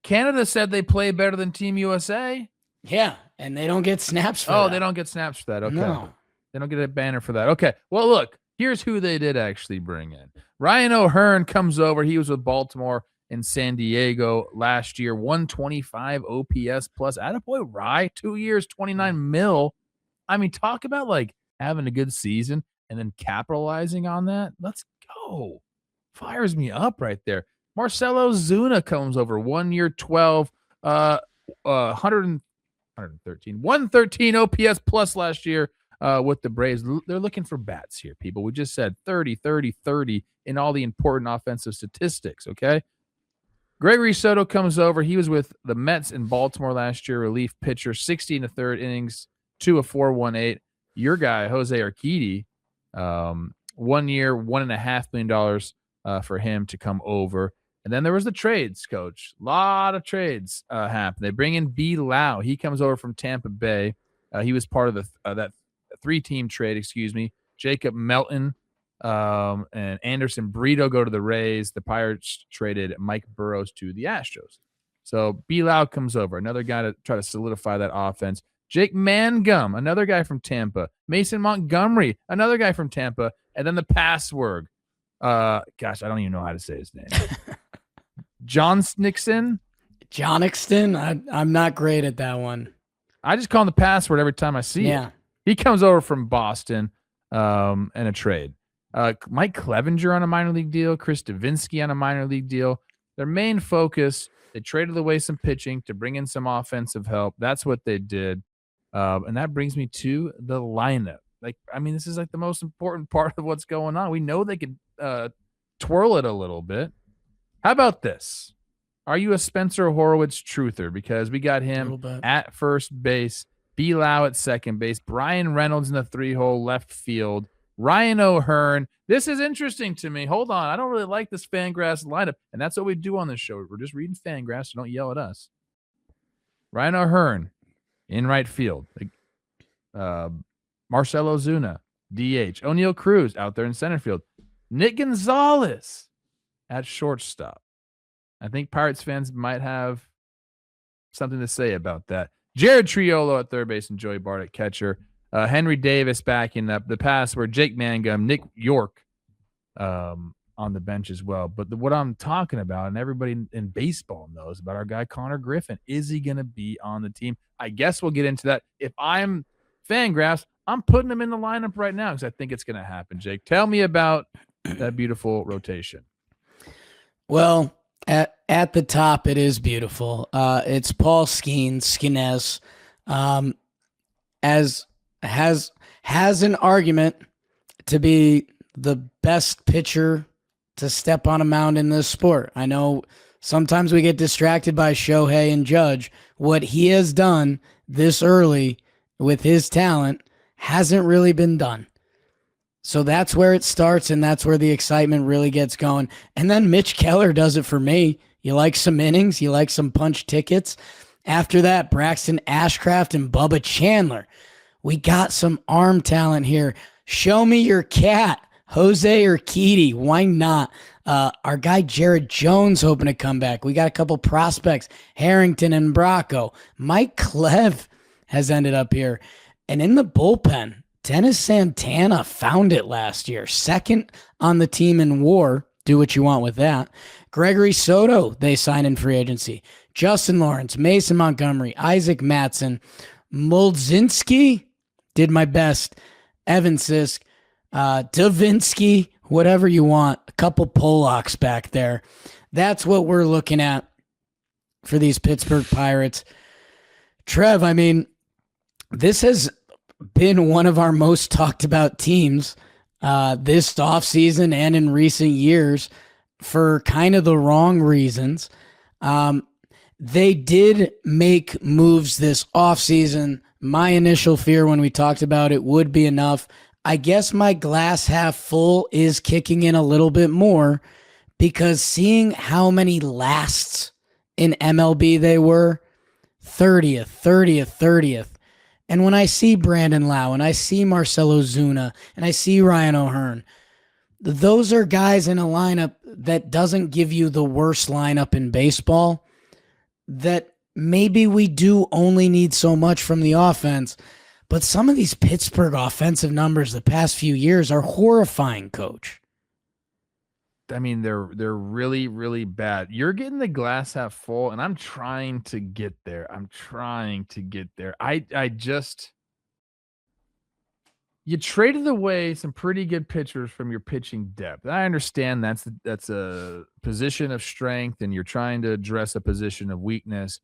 Canada said they play better than Team USA. Yeah, and they don't get snaps for that. Oh, they don't get snaps for that. Okay. No. They don't get a banner for that. Okay. Well, look, here's who they did actually bring in. Ryan O'Hearn comes over. He was with Baltimore and San Diego last year. 125 OPS plus. Attaboy Rye, 2 years, 29 mil. I mean, talk about like having a good season and then capitalizing on that. Let's go. Fires me up right there. Marcelo Zuna comes over. 1 year, 12, 113 OPS plus last year with the Braves. They're looking for bats here, people. We just said 30, 30, 30 in all the important offensive statistics, okay? Gregory Soto comes over. He was with the Mets in Baltimore last year, relief pitcher, 60 in the third innings, 2 of 4.18. Your guy, Jose Urquidy, 1 year, $1.5 million for him to come over. And then there was the trades, Coach. A lot of trades happen. They bring in B. Lau. He comes over from Tampa Bay. He was part of that 3-team trade, Jacob Melton and Anderson Brito go to the Rays. The Pirates traded Mike Burrows to the Astros. So B. Lau comes over, another guy to try to solidify that offense. Jake Mangum, another guy from Tampa. Mason Montgomery, another guy from Tampa. And then the password. Gosh, I don't even know how to say his name. John Snixon. I'm not great at that one. I just call him the password every time I see it. He comes over from Boston and a trade. Mike Clevenger on a minor league deal. Chris Davinsky on a minor league deal. Their main focus, they traded away some pitching to bring in some offensive help. That's what they did. And that brings me to the lineup. This is like the most important part of what's going on. We know they could twirl it a little bit. How about this? Are you a Spencer Horwitz truther? Because we got him at first base, B. Lau at second base, Brian Reynolds in the 3-hole left field, Ryan O'Hearn. This is interesting to me. Hold on. I don't really like this Fangraphs lineup, and that's what we do on this show. We're just reading Fangraphs, so don't yell at us. Ryan O'Hearn in right field. Marcelo Zuna, DH. O'Neal Cruz out there in center field. Nick Gonzalez at shortstop. I think Pirates fans might have something to say about that. Jared Triolo at third base and Joey Bart at catcher. Henry Davis backing up. The pass were Jake Mangum, Nick York on the bench as well. But what I'm talking about, and everybody in baseball knows about our guy Connor Griffin, is he going to be on the team? I guess we'll get into that. If I'm Fangraphs, I'm putting him in the lineup right now because I think it's going to happen. Jake, tell me about that beautiful rotation. Well, at the top, it is beautiful. It's Paul Skenes, as has an argument to be the best pitcher to step on a mound in this sport. I know sometimes we get distracted by Shohei and Judge. What he has done this early with his talent hasn't really been done. So that's where it starts, and that's where the excitement really gets going. And then Mitch Keller does it for me. You like some innings, you like some punch tickets. After that, Braxton Ashcraft and Bubba Chandler. We got some arm talent here. Show me your cat, Jose Urquidy. Why not? Our guy Jared Jones hoping to come back. We got a couple prospects, Harrington and Bracco. Mike Clev has ended up here. And in the bullpen, Dennis Santana found it last year. Second on the team in WAR. Do what you want with that. Gregory Soto, they signed in free agency. Justin Lawrence, Mason Montgomery, Isaac Matson, Mulzinski, did my best. Evan Sisk, Davinsky, whatever you want. A couple Polacks back there. That's what we're looking at for these Pittsburgh Pirates. Trev, I mean, this has been one of our most talked about teams this offseason and in recent years for kind of the wrong reasons. They did make moves this offseason. My initial fear when we talked about it would be enough. I guess my glass half full is kicking in a little bit more because seeing how many lasts in MLB they were, 30th, 30th, 30th. And when I see Brandon Lau and I see Marcelo Zuna and I see Ryan O'Hearn, those are guys in a lineup that doesn't give you the worst lineup in baseball, that maybe we do only need so much from the offense. But some of these Pittsburgh offensive numbers the past few years are horrifying, Coach. I mean, they're really, really bad. You're getting the glass half full, and I'm trying to get there. I just you traded away some pretty good pitchers from your pitching depth. I understand that's a position of strength, and you're trying to address a position of weakness.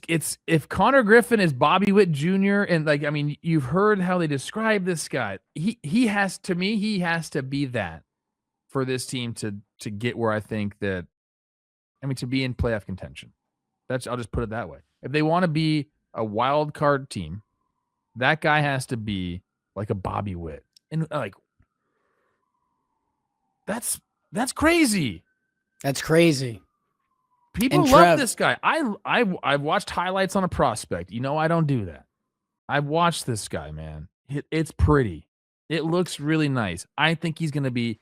It's if Connor Griffin is Bobby Witt Jr. and you've heard how they describe this guy. He has to be that for this team to get where I think that to be in playoff contention. I'll just put it that way. If they want to be a wild card team, that guy has to be like a Bobby Witt. And that's crazy. That's crazy. People love this guy. I've watched highlights on a prospect. I don't do that. I've watched this guy, man. It's pretty. It looks really nice. I think he's going to be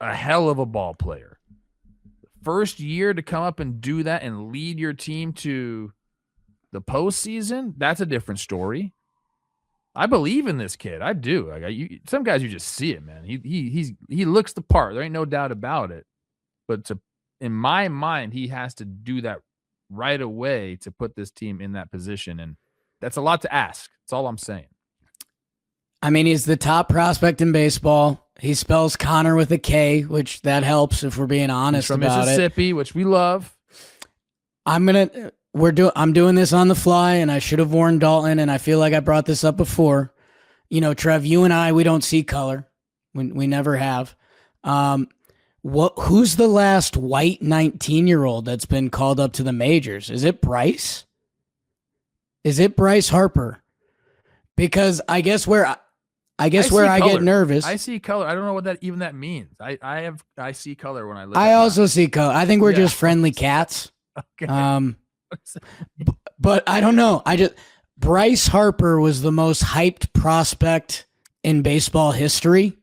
a hell of a ball player. First year to come up and do that and lead your team to the postseason, that's a different story. I believe in this kid. I do. Some guys, you just see it, man. He looks the part. There ain't no doubt about it. But in my mind, he has to do that right away to put this team in that position. And that's a lot to ask. That's all I'm saying. I mean, he's the top prospect in baseball. He spells Connor with a K, which that helps if we're being honest about it. From Mississippi, which we love. I'm doing this on the fly, and I should have warned Dalton, and I feel like I brought this up before. Trev, you and I, we don't see color. We never have. Who's the last white 19-year-old that's been called up to the majors? Is it Bryce? Is it Bryce Harper? Because I guess where I get nervous. I see color. I don't know what that means. I see color when I look. I also see color. I think we're just friendly cats. Okay. But I don't know. Bryce Harper was the most hyped prospect in baseball history,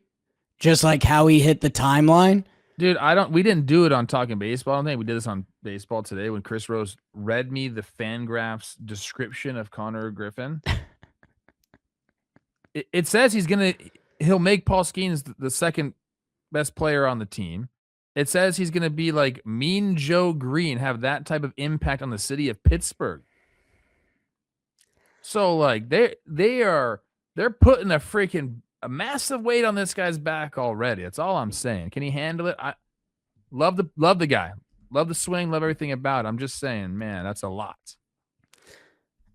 just like how he hit the timeline. Dude, we didn't do it on Talking Baseball. I don't think we did this on Baseball Today when Chris Rose read me the Fangraphs description of Connor Griffin. It says he'll make Paul Skenes the second best player on the team. It says he's going to be like Mean Joe Green, have that type of impact on the city of Pittsburgh. So they're putting a freaking a massive weight on this guy's back already. That's all I'm saying. Can he handle it? I love the guy. Love the swing, love everything about it. I'm just saying, man, that's a lot.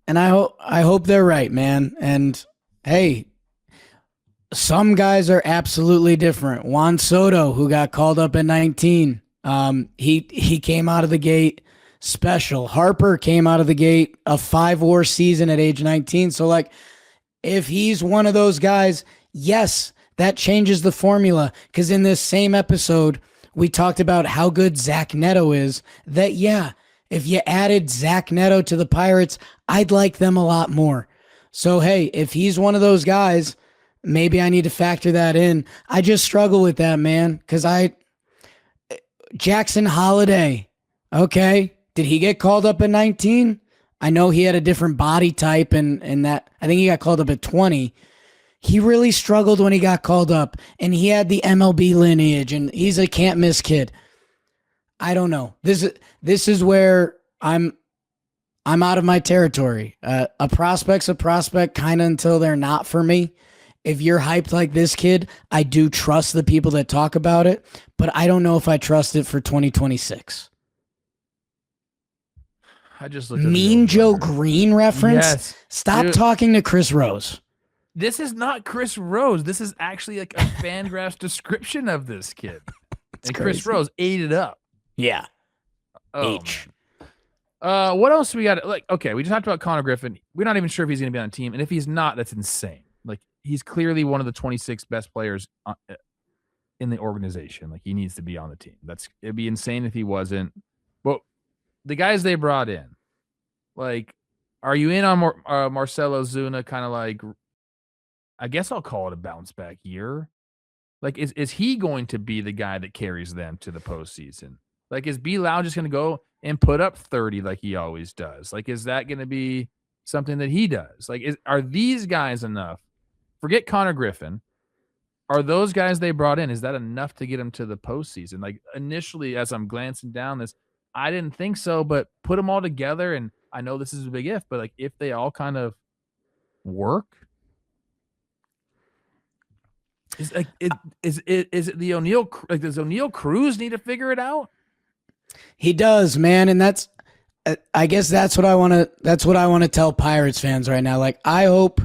And I hope they're right, man. And hey, some guys are absolutely different. Juan Soto, who got called up at 19, he came out of the gate special. Harper came out of the gate a 5-WAR season at age 19. So like, if he's one of those guys, yes, that changes the formula. Because in this same episode, we talked about how good Zach Neto is. That yeah, if you added Zach Neto to the Pirates, I'd like them a lot more. So hey, if he's one of those guys, maybe I need to factor that in. I just struggle with that, man, because Jackson Holiday, okay, did he get called up at 19? I know he had a different body type and that I think he got called up at 20. He really struggled when he got called up, and he had the MLB lineage, and he's a can't miss kid. I don't know. This is where I'm out of my territory. A prospect's a prospect kind of until they're not for me. If you're hyped like this kid, I do trust the people that talk about it, but I don't know if I trust it for 2026. I just looked Mean Joe Green reference? Yes. Stop talking to Chris Rose. This is not Chris Rose. This is actually like a Fangraphs description of this kid. And Chris Rose ate it up. Yeah. Oh, H. What else we got? Like, okay, we just talked about Connor Griffin. We're not even sure if he's going to be on the team, and if he's not, that's insane. Like, he's clearly one of the 26 best players in the organization. Like, he needs to be on the team. It'd be insane if he wasn't. But the guys they brought in, like, are you in on Marcell Ozuna? Kind of like, I guess I'll call it a bounce back year. Like, is he going to be the guy that carries them to the postseason? Like, is B. Lau just going to go and put up 30 like he always does? Like, is that going to be something that he does? Like, are these guys enough? Forget Connor Griffin. Are those guys they brought in, is that enough to get him to the postseason? Like, initially, as I'm glancing down this, I didn't think so, but put them all together, and I know this is a big if, but like, if they all kind of work, is it the O'Neill? Like, does O'Neill Cruz need to figure it out? He does, man, and I guess that's what I want to tell Pirates fans right now. Like, I hope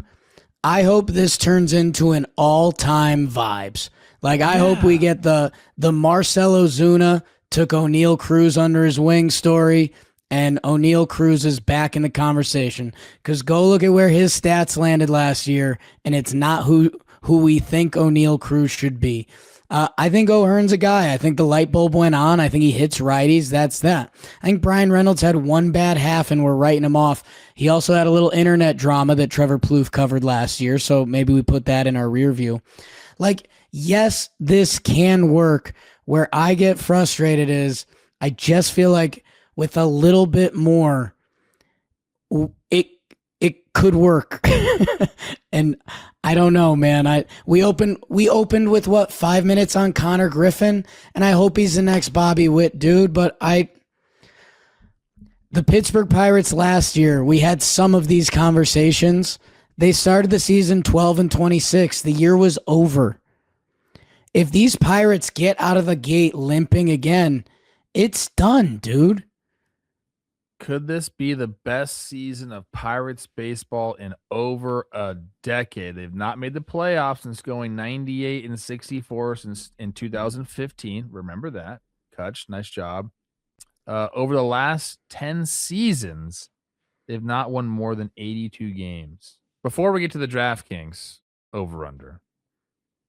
this turns into an all-time vibes. Like, I hope we get the Marcell Ozuna took O'Neill Cruz under his wing story, and O'Neill Cruz is back in the conversation. Because go look at where his stats landed last year, and it's not who we think O'Neill Cruz should be. I think O'Hearn's a guy. I think the light bulb went on. I think he hits righties. That's that. I think Brian Reynolds had one bad half, and we're writing him off. He also had a little internet drama that Trevor Plouffe covered last year, so maybe we put that in our rear view. Like, yes, this can work. Where I get frustrated is I just feel like with a little bit more, it could work. And I don't know, man. We opened with what, 5 minutes on Connor Griffin, and I hope he's the next Bobby Witt dude, but the Pittsburgh Pirates last year, we had some of these conversations. They started the season 12-26. The year was over. If these Pirates get out of the gate limping again, it's done, dude. Could this be the best season of Pirates baseball in over a decade? They've not made the playoffs since going 98-64 since in 2015. Remember that. Kutch, nice job. Over the last 10 seasons, they've not won more than 82 games. Before we get to the DraftKings over-under,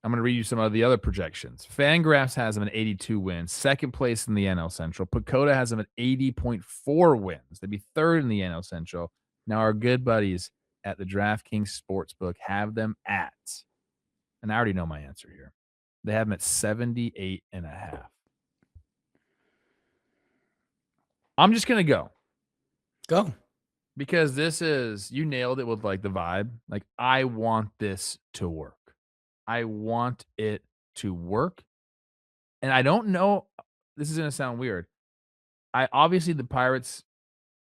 I'm going to read you some of the other projections. Fangraphs has them at 82 wins, second place in the NL Central. Pacoda has them at 80.4 wins. They'd be third in the NL Central. Now, our good buddies at the DraftKings Sportsbook have them at, and I already know my answer here, they have them at 78.5. I'm just going to go. Go. Because this is, you nailed it with like the vibe. Like, I want this to work. I want it to work. And I don't know, this is going to sound weird. Obviously the Pirates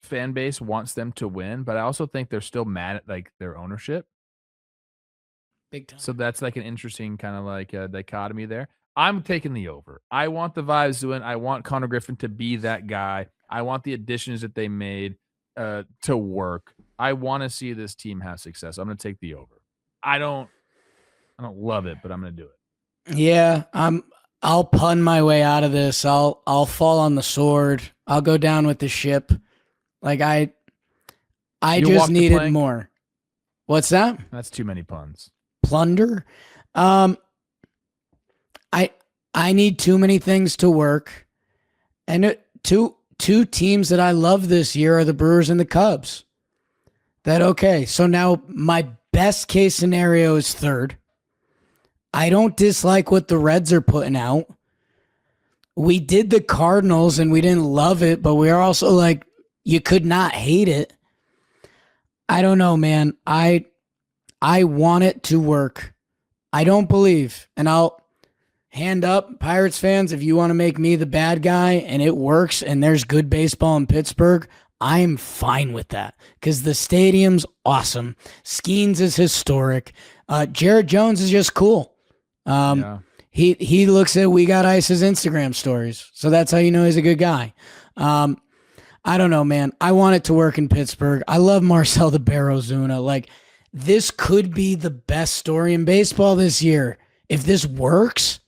fan base wants them to win, but I also think they're still mad at like their ownership. Big time. So that's like an interesting kind of like dichotomy there. I'm taking the over. I want the vibes to win. I want Connor Griffin to be that guy. I want the additions that they made to work. I want to see this team have success. I'm going to take the over. I don't love it, but I'm going to do it. Yeah, I'll pun my way out of this. I'll fall on the sword. I'll go down with the ship. Like I You just walk the needed plank? more. What's that? That's too many puns. Plunder. I need too many things to work. And two teams that I love this year are the Brewers and the Cubs. So now my best case scenario is third. I don't dislike what the Reds are putting out. We did the Cardinals and we didn't love it, but we are also like, you could not hate it. I don't know, man. I want it to work. I don't believe, and I'll hand up, Pirates fans, if you want to make me the bad guy and it works and there's good baseball in Pittsburgh, I'm fine with that because the stadium's awesome. Skeens is historic. Jared Jones is just cool. Yeah. He looks at We Got Ice's Instagram stories, so that's how you know he's a good guy. I don't know, man. I want it to work in Pittsburgh. I love Marcel the Barrow Zuna. Like, this could be the best story in baseball this year. If this works.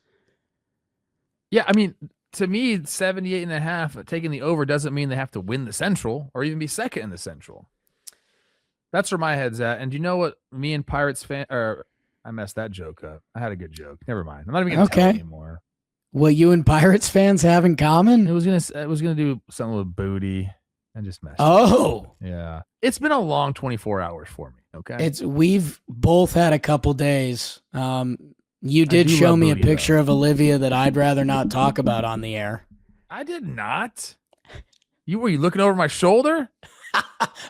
Yeah, I mean, to me, 78.5, taking the over doesn't mean they have to win the Central or even be second in the Central. That's where my head's at. And do you know what me and Pirates fan I messed that joke up. I had a good joke. Never mind. I'm not even gonna tell it anymore. What you and Pirates fans have in common? It was gonna do something with booty and just messed up. Yeah. It's been a long 24 hours for me. Okay. We've both had a couple days. You did show me a picture of Olivia that I'd rather not talk about on the air. I did not. Were you looking over my shoulder?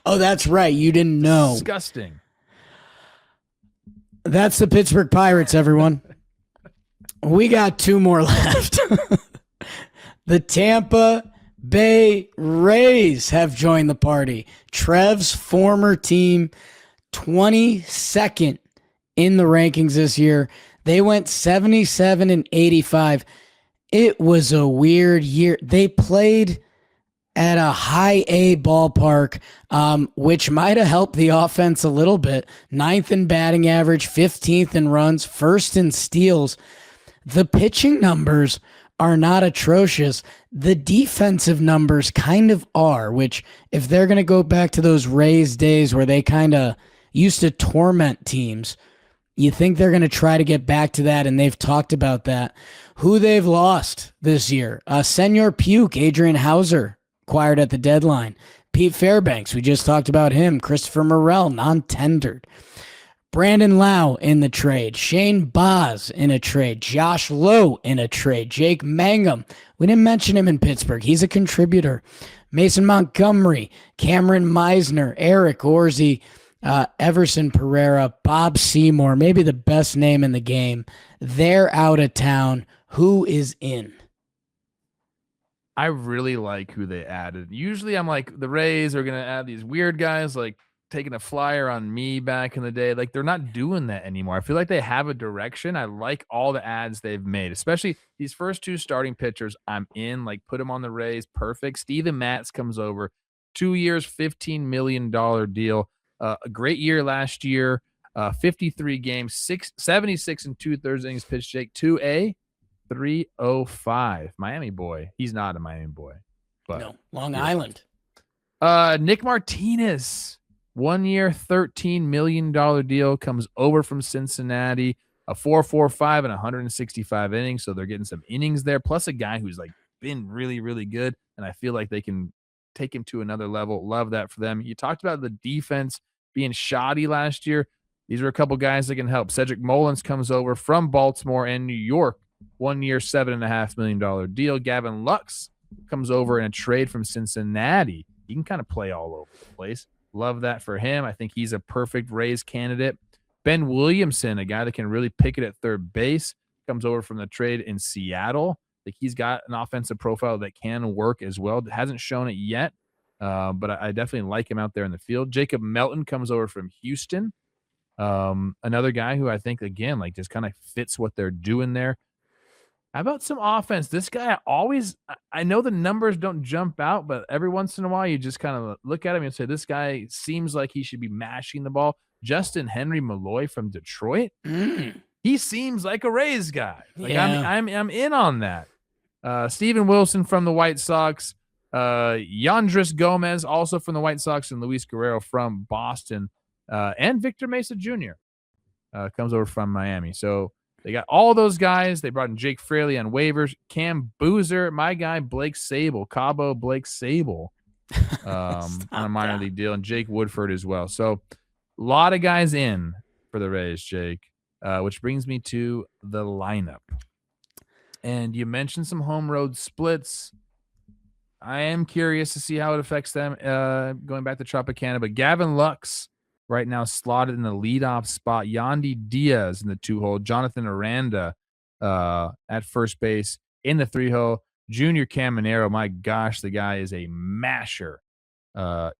Oh, that's right. You didn't know. Disgusting. That's the Pittsburgh Pirates, everyone. We got two more left. The Tampa Bay Rays have joined the party. Trev's former team, 22nd in the rankings this year. They went 77 and 85. It was a weird year. They played at a high A ballpark, which might have helped the offense a little bit. 9th in batting average, 15th in runs, 1st in steals. The pitching numbers are not atrocious. The defensive numbers kind of are, which if they're going to go back to those Rays days where they kind of used to torment teams, you think they're going to try to get back to that, and they've talked about that. Who they've lost this year. Senor Puke, Adrian Hauser, acquired at the deadline. Pete Fairbanks, we just talked about him. Christopher Morel, non-tendered. Brandon Lau in the trade. Shane Baz in a trade. Josh Lowe in a trade. Jake Mangum. We didn't mention him in Pittsburgh. He's a contributor. Mason Montgomery, Cameron Meisner, Eric Orsi, Everson Pereira, Bob Seymour, maybe the best name in the game. They're out of town. Who is in? I really like who they added. Usually I'm like, the Rays are going to add these weird guys, like taking a flyer on me back in the day. Like, they're not doing that anymore. I feel like they have a direction. I like all the ads they've made, especially these first two starting pitchers. I'm in, like, put them on the Rays. Perfect. Steven Matz comes over, 2 years, $15 million deal. A great year last year, 53 games, 76 and 2/3 innings pitched. Jake, 2A, 305. Miami boy. He's not a Miami boy, but no, Long Island. Nick Martinez, 1 year, $13 million deal, comes over from Cincinnati, a 4.45 and 165 innings. So they're getting some innings there, plus a guy who's like been really, really good. And I feel like they can take him to another level. Love that for them. You talked about the defense being shoddy last year. These are a couple guys that can help. Cedric Mullins comes over from Baltimore and New York, 1 year, $7.5 million deal. Gavin Lux comes over in a trade from Cincinnati. He can kind of play all over the place. Love that for him. I think he's a perfect Rays candidate. Ben Williamson, a guy that can really pick it at third base, comes over from the trade in Seattle. I think he's got an offensive profile that can work as well. Hasn't shown it yet, but I definitely like him out there in the field. Jacob Melton comes over from Houston. Another guy who I think, again, like just kind of fits what they're doing there. How about some offense? This guy I know the numbers don't jump out, but every once in a while you just kind of look at him and say, this guy seems like he should be mashing the ball. Justin Henry Malloy from Detroit. He seems like a Rays guy. Like Yeah. I'm in on that. Steven Wilson from the White Sox. Yandris Gomez, also from the White Sox, and Luis Guerrero from Boston. And Victor Mesa Jr. Comes over from Miami. So they got all those guys. They brought in Jake Fraley on waivers. Cam Boozer, my guy, Blake Sable, Cabo Blake Sable on a minor league deal, and Jake Woodford as well. So a lot of guys in for the Rays, Jake, which brings me to the lineup. And you mentioned some home road splits. I am curious to see how it affects them going back to Tropicana. But Gavin Lux right now slotted in the leadoff spot. Yandy Diaz in the 2-hole. Jonathan Aranda at first base in the 3-hole. Junior Caminero, my gosh, the guy is a masher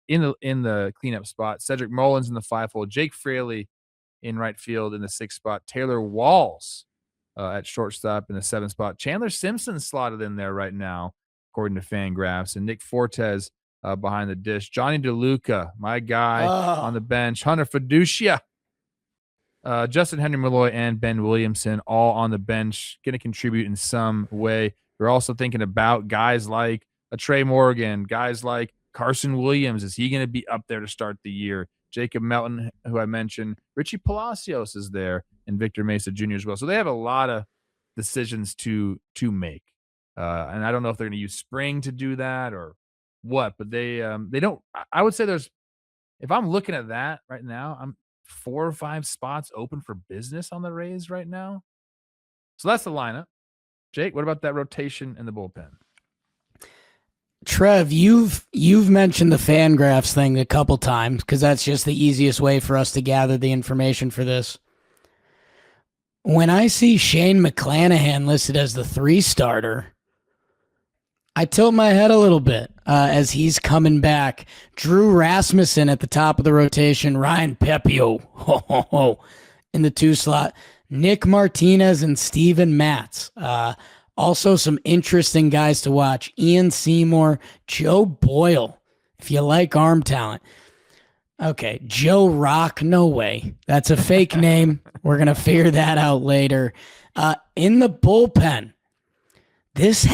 in the cleanup spot. Cedric Mullins in the 5-hole. Jake Fraley in right field in the 6th spot. Taylor Walls at shortstop in the 7th spot. Chandler Simpson slotted in there right now, according to Fangraphs, and Nick Fortes behind the dish. Johnny DeLuca, my guy, on the bench. Hunter Fiducia, Justin Henry Malloy, and Ben Williamson all on the bench, going to contribute in some way. We're also thinking about guys like a Trey Morgan, guys like Carson Williams. Is he going to be up there to start the year? Jacob Melton, who I mentioned. Richie Palacios is there, and Victor Mesa Jr. as well. So they have a lot of decisions to make. And I don't know if they're going to use spring to do that or what, but they don't. I would say if I'm looking at that right now, I'm 4 or 5 spots open for business on the Rays right now. So that's the lineup. Jake, what about that rotation in the bullpen? Trev, you've mentioned the Fangraphs thing a couple times because that's just the easiest way for us to gather the information for this. When I see Shane McClanahan listed as the 3 starter, I tilt my head a little bit as he's coming back. Drew Rasmussen at the top of the rotation. Ryan Pepio in the 2 slot. Nick Martinez and Steven Matz. Also some interesting guys to watch. Ian Seymour, Joe Boyle, if you like arm talent. Okay, Joe Rock, no way. That's a fake name. We're going to figure that out later. In the bullpen, this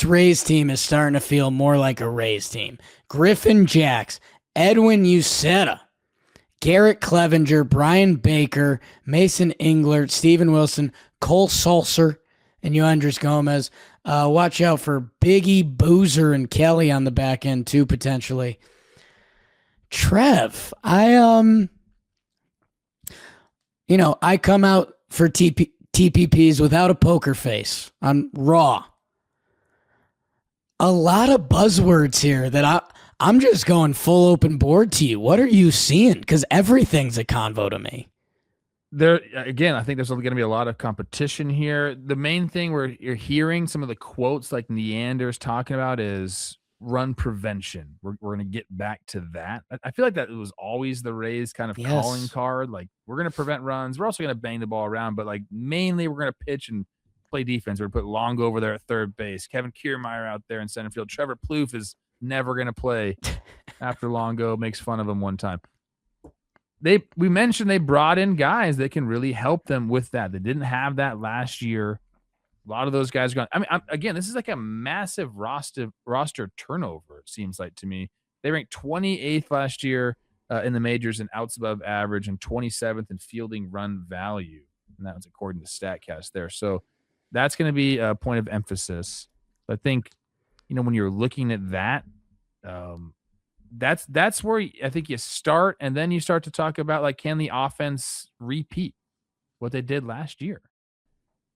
Rays team is starting to feel more like a Rays team. Griffin Jacks, Edwin Uceta, Garrett Clevenger, Brian Baker, Mason Englert, Steven Wilson, Cole Sulcer, and Yoandris Gomez. Watch out for Biggie, Boozer, and Kelly on the back end too, potentially. Trev, I come out for TPPs without a poker face. I'm raw. A lot of buzzwords here that I'm just going full open board to you. What are you seeing? Because everything's a convo to me. There again, I think there's going to be a lot of competition here. The main thing you're hearing some of the quotes like Neander's talking about is run prevention. We're going to get back to that. I feel like that was always the Rays kind of calling card. Like, we're going to prevent runs. We're also going to bang the ball around, but like mainly we're going to pitch and play defense. We're going to put Longo over there at third base. Kevin Kiermaier out there in center field. Trevor Plouffe is never going to play after Longo makes fun of him one time. We mentioned they brought in guys that can really help them with that. They didn't have that last year. A lot of those guys are gone. I mean, again, this is like a massive roster turnover, it seems like to me. They ranked 28th last year in the majors in outs above average and 27th in fielding run value. And that was according to StatCast there. So that's going to be a point of emphasis. I think, when you're looking at that, that's where I think you start, and then you start to talk about, like, can the offense repeat what they did last year?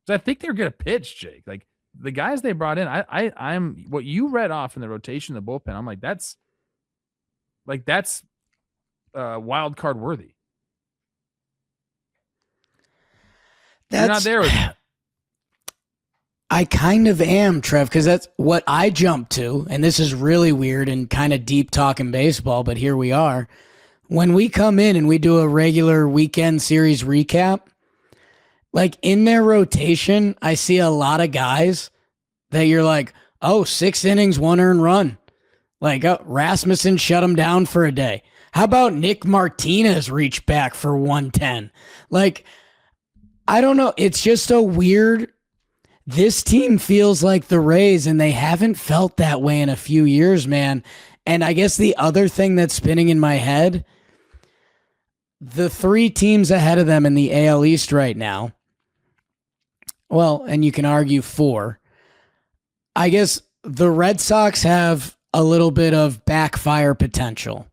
So I think they're going to pitch, Jake. Like, the guys they brought in, I'm what you read off in the rotation, the bullpen. I'm like, that's wild card worthy. You're not there with me. I kind of am, Trev, because that's what I jumped to, and this is really weird and kind of deep talking baseball, but here we are. when we come in and we do a regular weekend series recap, like in their rotation, I see a lot of guys that you're like, oh, 6 innings, 1 earned run. Like Rasmussen shut him down for a day. How about Nick Martinez reach back for 110? Like, I don't know. It's just a weird. This team feels like the Rays, and they haven't felt that way in a few years, man. And I guess the other thing that's spinning in my head, the 3 teams ahead of them in the AL East right now, well, and you can argue 4, I guess the Red Sox have a little bit of backfire potential.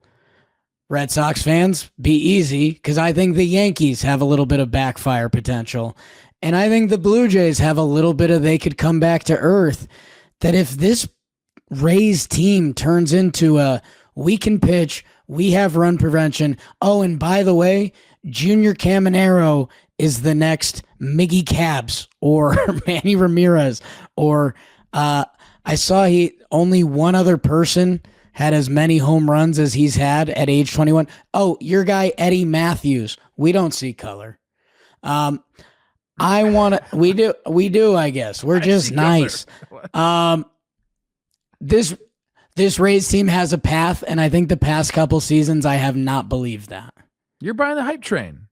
Red Sox fans, be easy, because I think the Yankees have a little bit of backfire potential. And I think the Blue Jays have a little bit of they could come back to earth. That if this Rays team turns into a we can pitch, we have run prevention. Oh, and by the way, Junior Caminero is the next Miggy Cabs or Manny Ramirez. Or I saw only one other person had as many home runs as he's had at age 21. Oh, your guy, Eddie Matthews. We don't see color. We do, I guess. We're just nice. This Rays team has a path, and I think the past couple seasons I have not believed that. You're buying the hype train.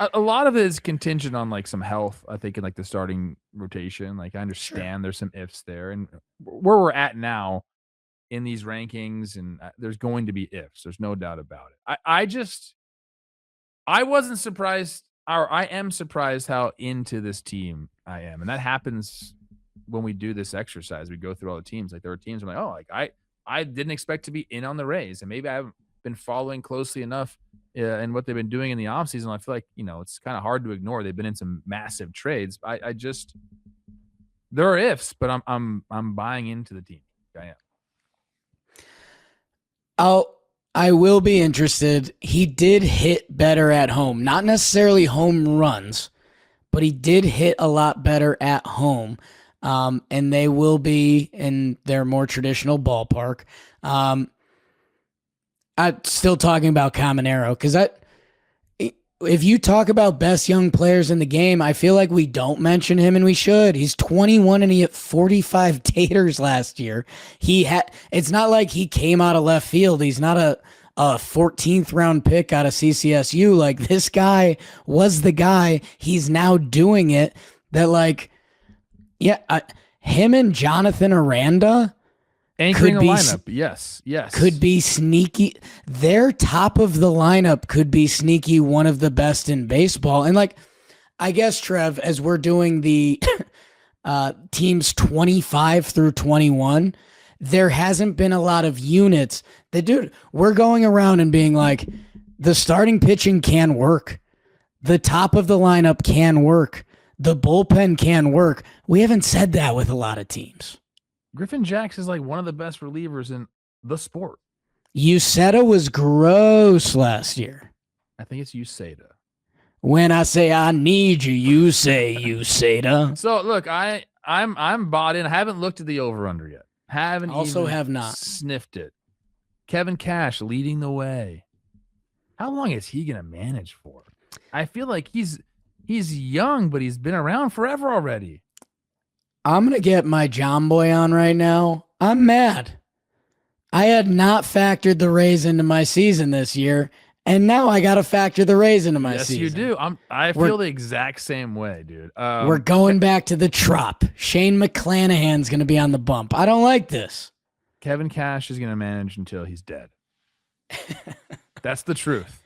A lot of it is contingent on like some health, I think, in like the starting rotation. Like I understand there's some ifs there, and where we're at now in these rankings, and there's going to be ifs. There's no doubt about it. I wasn't surprised, or I am surprised how into this team I am. And that happens when we do this exercise. We go through all the teams. Like there are teams I'm like, oh, like I didn't expect to be in on the Rays. And maybe I haven't been following closely enough in what they've been doing in the offseason. I feel like, it's kind of hard to ignore. They've been in some massive trades. I just, there are ifs, but I'm buying into the team. I am. I will be interested. He did hit better at home. Not necessarily home runs, but he did hit a lot better at home. And they will be in their more traditional ballpark. I'm still talking about Caminero because if you talk about best young players in the game, I feel like we don't mention him, and we should. He's 21 and he hit 45 taters last year. It's not like he came out of left field. He's not a 14th round pick out of CCSU. Like this guy was the guy. He's now doing it. Him and Jonathan Aranda anchoring a lineup. Yes. Could be sneaky. Their top of the lineup could be sneaky, one of the best in baseball. And I guess, Trev, as we're doing the teams 25 through 21, there hasn't been a lot of units we're going around and being like, the starting pitching can work. The top of the lineup can work. The bullpen can work. We haven't said that with a lot of teams. Griffin Jax is like one of the best relievers in the sport. Uceta was gross last year. I think it's Uceta. When I say I need you, you say Uceta. So look, I'm bought in. I haven't looked at the over/under yet. Have not sniffed it. Kevin Cash leading the way. How long is he gonna manage for? I feel like he's young, but he's been around forever already. I'm going to get my Jomboy on right now. I'm mad. I had not factored the Rays into my season this year, and now I got to factor the Rays into my season. Yes, you do. I feel the exact same way, dude. We're going back to the Trop. Shane McClanahan's going to be on the bump. I don't like this. Kevin Cash is going to manage until he's dead. That's the truth.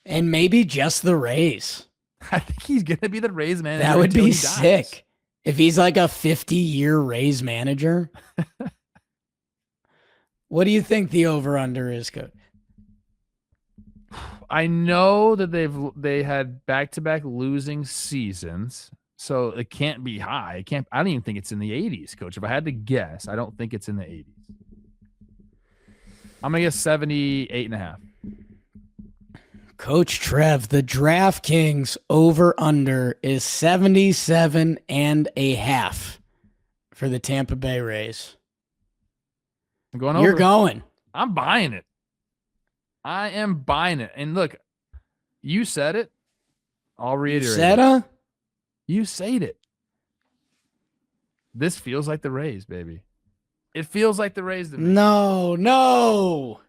And maybe just the Rays. I think he's going to be the Rays manager. That would be sick. If he's like a 50-year Rays manager. What do you think the over/under is, Coach? I know that they had back-to-back losing seasons, so it can't be high. I don't even think it's in the 80s, Coach. If I had to guess, I don't think it's in the 80s. I'm going to guess 78.5. Coach Trev, the DraftKings over/under is 77.5 for the Tampa Bay Rays. I'm going over. You're going. I'm buying it. I am buying it. And look, you said it. I'll reiterate. You said it. This feels like the Rays, baby. It feels like the Rays to me. No.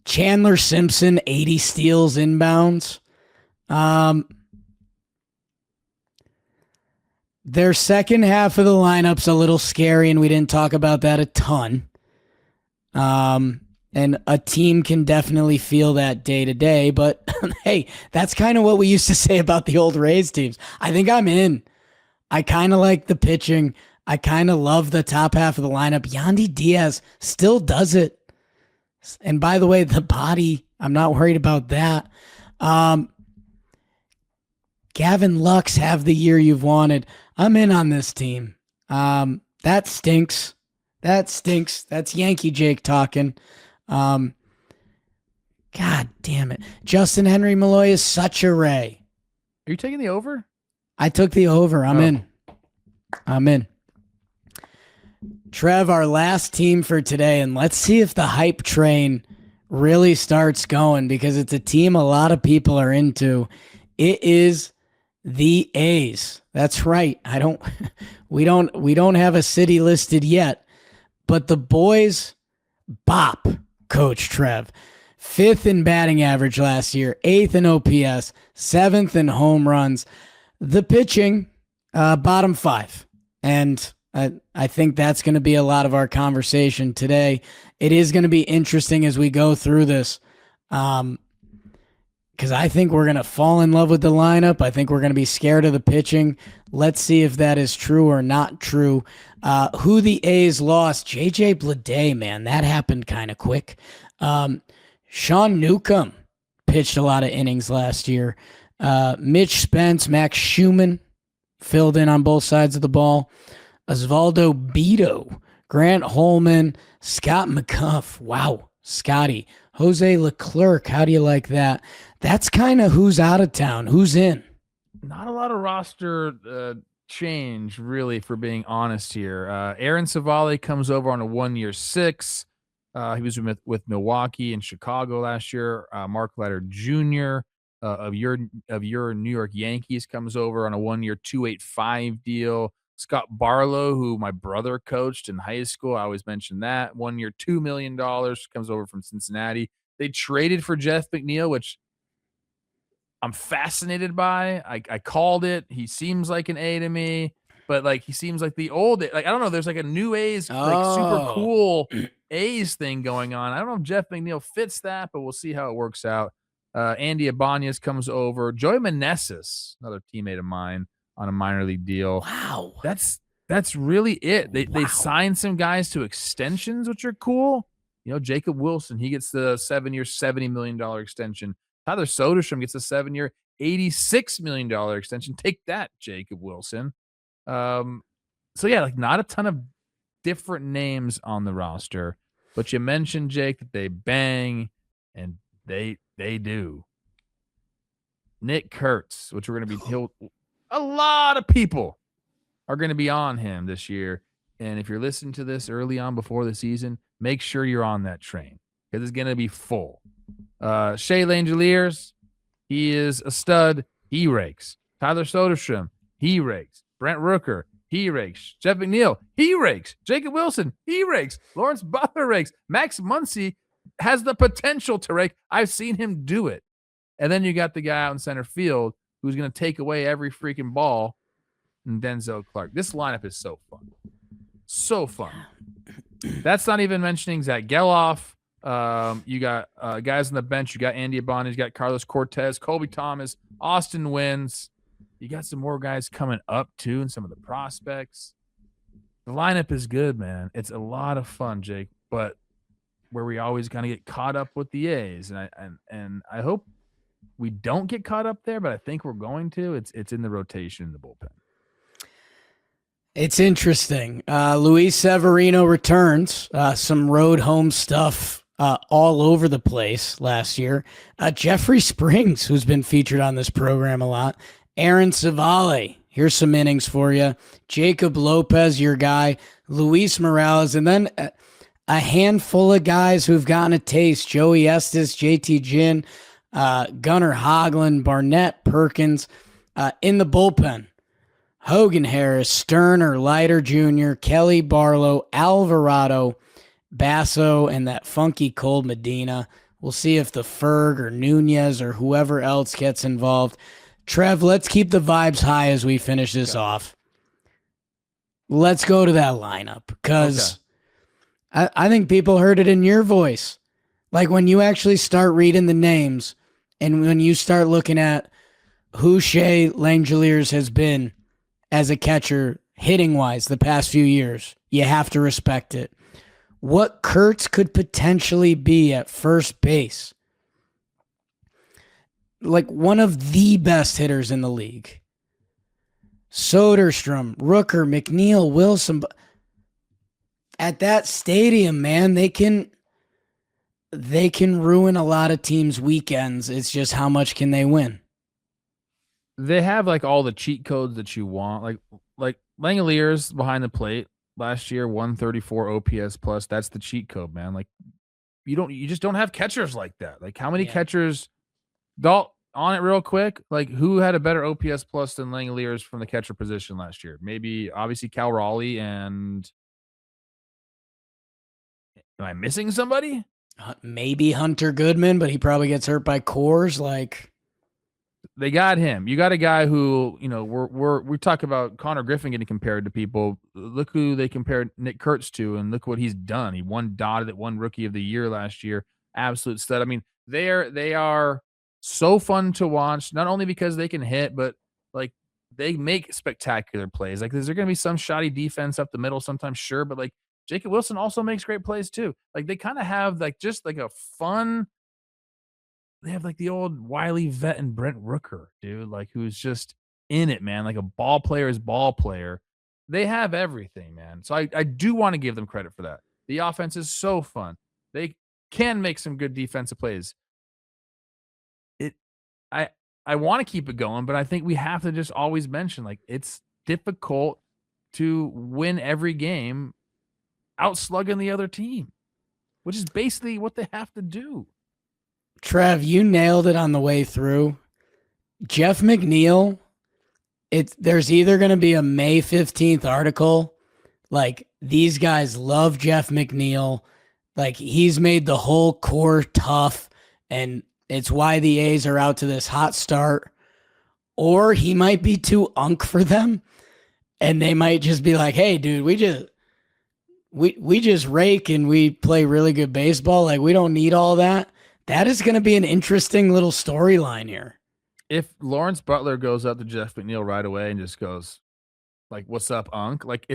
Chandler Simpson, 80 steals inbounds. Their second half of the lineup's a little scary, and we didn't talk about that a ton. And a team can definitely feel that day to day, but hey, that's kind of what we used to say about the old Rays teams. I think I'm in. I kind of like the pitching. I kind of love the top half of the lineup. Yandy Diaz still does it. And by the way, the body, I'm not worried about that. Gavin Lux, have the year you've wanted. I'm in on this team. That stinks. That's Yankee Jake talking. God damn it. Justin Henry Malloy is such a Ray. Are you taking the over? I took the over. I'm in. Trev, our last team for today, and let's see if the hype train really starts going, because it's a team a lot of people are into. It is the A's. That's right. We don't have a city listed yet, but the boys bop Coach Trev. 5th in batting average last year, 8th in OPS, 7th in home runs. The pitching, bottom 5. And I think that's going to be a lot of our conversation today. It is going to be interesting as we go through this, because I think we're going to fall in love with the lineup. I think we're going to be scared of the pitching. Let's see if that is true or not true. Who the A's lost? JJ Bleday, man, that happened kind of quick. Sean Newcomb pitched a lot of innings last year. Mitch Spence, Max Schumann filled in on both sides of the ball. Osvaldo Beto, Grant Holman, Scott McCuff. Wow, Scotty. Jose Leclerc, how do you like that? That's kind of who's out of town. Who's in? Not a lot of roster change, really, for being honest here. Aaron Savali comes over on a 1-year $6. He was with Milwaukee and Chicago last year. Mark Leiter Jr. Of your New York Yankees comes over on a 1-year $2.85 deal. Scott Barlow, who my brother coached in high school, I always mention that, 1-year $2 million, comes over from Cincinnati. They traded for Jeff McNeil, which I'm fascinated by. I called it. He seems like an A to me, but like he seems like the old, like I don't know. There's like a new A's, like super cool A's thing going on. I don't know if Jeff McNeil fits that, but we'll see how it works out. Andy Ibanez comes over. Joey Meneses, another teammate of mine, on a minor league deal. Wow. That's really it. They signed some guys to extensions, which are cool. You know, Jacob Wilson, he gets the 7-year, $70 million extension. Tyler Soderstrom gets a 7-year, $86 million extension. Take that, Jacob Wilson. So yeah, like not a ton of different names on the roster, but you mentioned, Jake, that they bang, and they do. Nick Kurtz, which we're going to be a lot of people are going to be on him this year. And if you're listening to this early on before the season, make sure you're on that train, because it's going to be full. Shea Langeliers, he is a stud. He rakes. Tyler Soderstrom, he rakes. Brent Rooker, he rakes. Jeff McNeil, he rakes. Jacob Wilson, he rakes. Lawrence Butler rakes. Max Muncy has the potential to rake. I've seen him do it. And then you got the guy out in center field who's going to take away every freaking ball, and Denzel Clark. This lineup is so fun. So fun. That's not even mentioning Zach Geloff. You got guys on the bench. You got Andy Ibanez. You got Carlos Cortez, Colby Thomas, Austin Wynns. You got some more guys coming up, too, and some of the prospects. The lineup is good, man. It's a lot of fun, Jake, but where we always kind of get caught up with the A's, and I hope we don't get caught up there, but I think we're going to. It's in the rotation in the bullpen. It's interesting. Luis Severino returns. Some road home stuff all over the place last year. Jeffrey Springs, who's been featured on this program a lot. Aaron Savale, here's some innings for you. Jacob Lopez, your guy. Luis Morales. And then a handful of guys who've gotten a taste: Joey Estes, JT Ginn, Gunnar Hoglund, Barnett, Perkins. In the bullpen, Hogan Harris, Sterner, Leiter Jr., Kelly Barlow, Alvarado, Basso, and that funky Cold Medina. We'll see if the Ferg or Nunez or whoever else gets involved. Trev, let's keep the vibes high as we finish this off. Let's go to that lineup because I think people heard it in your voice. Like when you actually start reading the names and when you start looking at who Shea Langeliers has been as a catcher hitting wise the past few years, you have to respect it. What Kurtz could potentially be at first base. Like one of the best hitters in the league. Soderstrom, Rooker, McNeil, Wilson. At that stadium, man, they can ruin a lot of teams' weekends. It's just how much can they win? They have like all the cheat codes that you want. Like Langeliers behind the plate last year, 134 OPS plus. That's the cheat code, man. Like you just don't have catchers like that. Like how many catchers? Dalt, on it real quick. Like who had a better OPS plus than Langeliers from the catcher position last year? Maybe obviously Cal Raleigh and. Am I missing somebody? Maybe Hunter Goodman, but he probably gets hurt by Coors. Like they got him. You got a guy who, you know, we talk about Connor Griffin getting compared to people. Look who they compared Nick Kurtz to, and look what he's done. He dotted at one Rookie of the Year last year. Absolute stud. I mean, they are so fun to watch, not only because they can hit, but like they make spectacular plays. Like, is there going to be some shoddy defense up the middle sometimes? Sure, but like Jacob Wilson also makes great plays too. Like they kind of have like just like a fun. They have like the old Wiley vet and Brent Rooker, dude, like who's just in it, man. Like a ball player is ball player. They have everything, man. So I do want to give them credit for that. The offense is so fun. They can make some good defensive plays. I want to keep it going, but I think we have to just always mention like it's difficult to win every game outslugging the other team, which is basically what they have to do. Trev, you nailed it on the way through. Jeff McNeil, there's either going to be a May 15th article, like these guys love Jeff McNeil, like he's made the whole core tough, and it's why the A's are out to this hot start, or he might be too unk for them, and they might just be like, hey, dude, we just rake and we play really good baseball. Like we don't need all that. That is going to be an interesting little storyline here. If Lawrence Butler goes up to Jeff McNeil right away and just goes, like, "What's up, Unk?" Like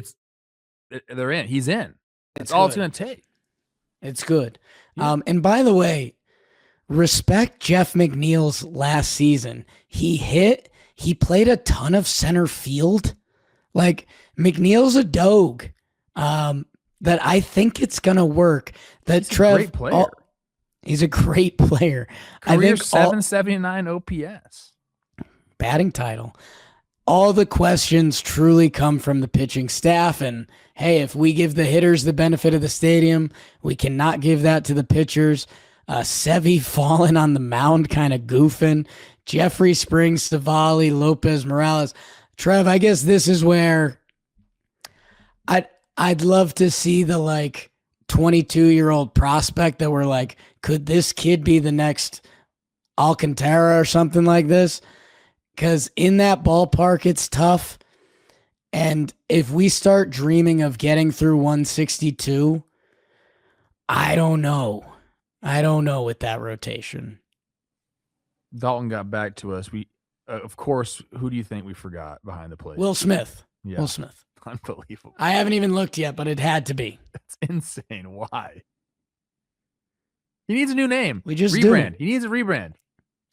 they're in. He's in. That's all it's going to take. It's good. Yeah. And by the way, respect Jeff McNeil's last season. He played a ton of center field. Like McNeil's a dog. That I think it's going to work. That He's a great player. He's a great player. Career 779 OPS. Batting title. All the questions truly come from the pitching staff. And hey, if we give the hitters the benefit of the stadium, we cannot give that to the pitchers. Sevy falling on the mound, kind of goofing. Jeffrey Springs, Savali, Lopez, Morales. Trev, I guess this is where I'd love to see the like 22-year-old prospect that we're like, could this kid be the next Alcantara or something like this? Because in that ballpark, it's tough. And if we start dreaming of getting through 162, I don't know. With that rotation. Dalton got back to us. We, of course, who do you think we forgot behind the plate? Will Smith. Yeah. Will Smith. Unbelievable. I haven't even looked yet, but it had to be. That's insane. Why? He needs a new name. We just rebrand. Do. He needs a rebrand.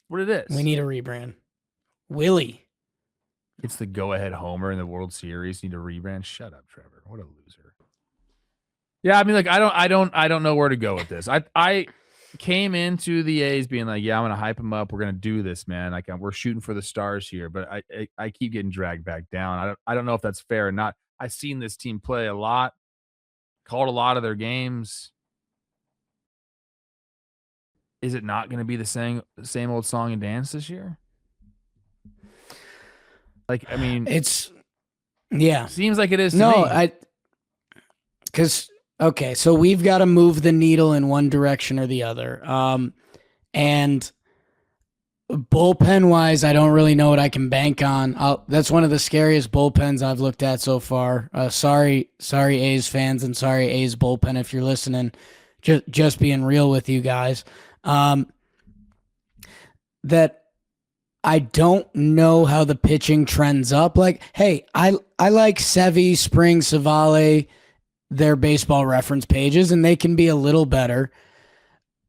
What it is. We need a rebrand. Willie. It's the go-ahead homer in the World Series. Need a rebrand. Shut up, Trevor. What a loser. Yeah, I mean, like I don't know where to go with this. I came into the A's being like, yeah, I'm gonna hype him up. We're gonna do this, man. Like we're shooting for the stars here, but I keep getting dragged back down. I don't know if that's fair or not. I've seen this team play a lot. called a lot of their games. Is it not going to be the same old song and dance this year? Like, I mean, seems like it is to me. Okay, so we've got to move the needle in one direction or the other. And bullpen wise, I don't really know what I can bank on. That's one of the scariest bullpens I've looked at so far. Sorry, A's fans, and sorry A's bullpen if you're listening. Just being real with you guys. That I don't know how the pitching trends up. Like, hey, I like Sevy, Spring, Savale, their baseball reference pages, and they can be a little better.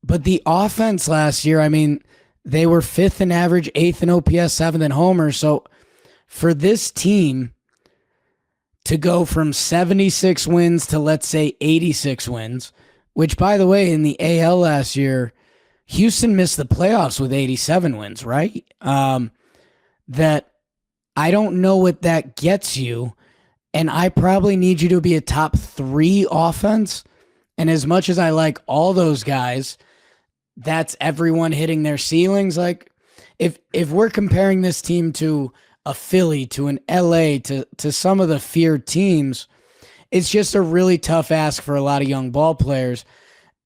But the offense last year, I mean, they were 5th in average, 8th in OPS, 7th in homers. So for this team to go from 76 wins to, let's say, 86 wins, which, by the way, in the AL last year, Houston missed the playoffs with 87 wins, right? That I don't know what that gets you. And I probably need you to be a top 3 offense. And as much as I like all those guys, that's everyone hitting their ceilings. Like, if we're comparing this team to a Philly, to an LA, to some of the feared teams, it's just a really tough ask for a lot of young ball players.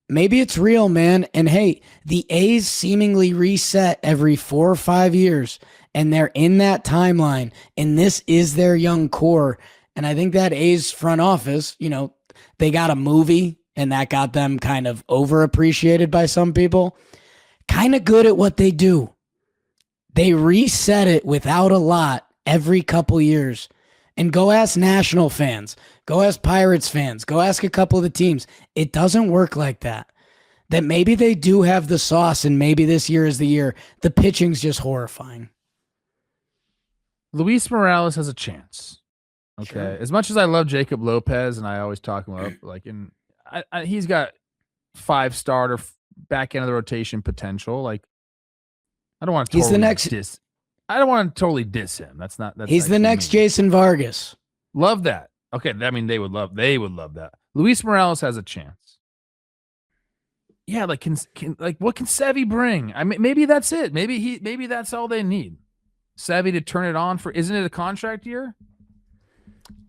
Maybe it's real, man. And hey, the A's seemingly reset every 4 or 5 years, and they're in that timeline, and this is their young core. And I think that A's front office, they got a movie, and that got them kind of overappreciated by some people. Kind of good at what they do. They reset it without a lot every couple years. And go ask National fans. Go ask Pirates fans. Go ask a couple of the teams. It doesn't work like that. That maybe they do have the sauce, and maybe this year is the year. The pitching's just horrifying. Luis Morales has a chance. Okay. Sure. As much as I love Jacob Lopez, and I always talk him up, he's got 5-starter back end of the rotation potential. Like, I don't want to I don't want to totally diss him. He's the next Jason Vargas. Love that. Okay, I mean they would love that. Luis Morales has a chance. Yeah, like what can Sevy bring? I mean, maybe that's it. Maybe that's all they need. Sevy to turn it on for. Isn't it a contract year?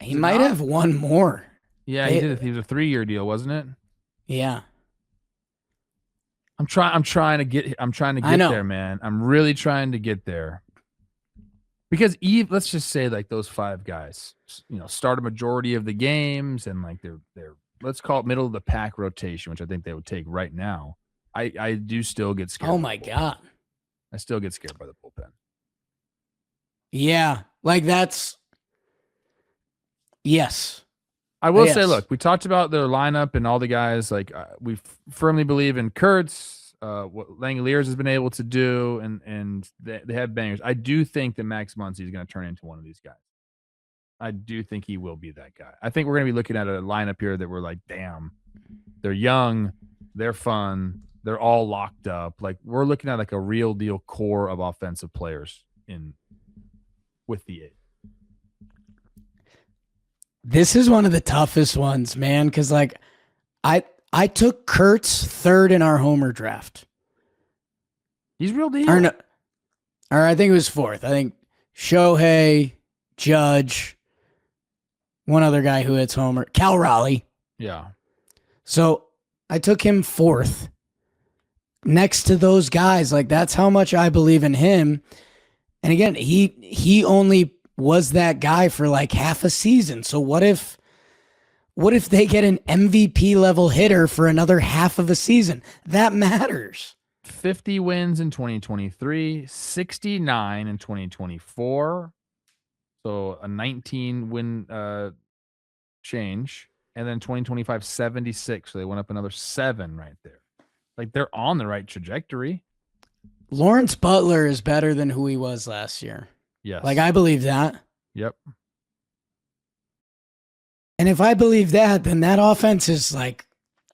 He might have one more. Yeah, he did. He was a 3-year deal, wasn't it? Yeah. I'm trying to get there, man. I'm really trying to get there. Because let's just say like those 5 guys, start a majority of the games, and like they're let's call it middle of the pack rotation, which I think they would take right now. I do still get scared. Oh my God. I still get scared by the bullpen. Yeah. Like yes. I will say, look, we talked about their lineup and all the guys. Like we firmly believe in Kurtz, what Langoliers has been able to do, and they have bangers. I do think that Max Muncy is going to turn into one of these guys. I do think he will be that guy. I think we're going to be looking at a lineup here that we're like, damn, they're young, they're fun, they're all locked up. Like, we're looking at like a real deal core of offensive players with the 8. This is one of the toughest ones, man, because like I took Kurtz 3rd in our homer draft. He's real deal. Or I think it was 4th. I think Shohei, Judge, one other guy who hits homer, Cal Raleigh. Yeah. So I took him 4th. Next to those guys, like that's how much I believe in him. And again, he only was that guy for like half a season. So what if they get an MVP level hitter for another half of a season? That matters. 50 wins in 2023, 69 in 2024. So a 19 win change. And then 2025, 76. So they went up another 7 right there. Like, they're on the right trajectory. Lawrence Butler is better than who he was last year. Yes. Like, I believe that. Yep. And if I believe that, then that offense is like,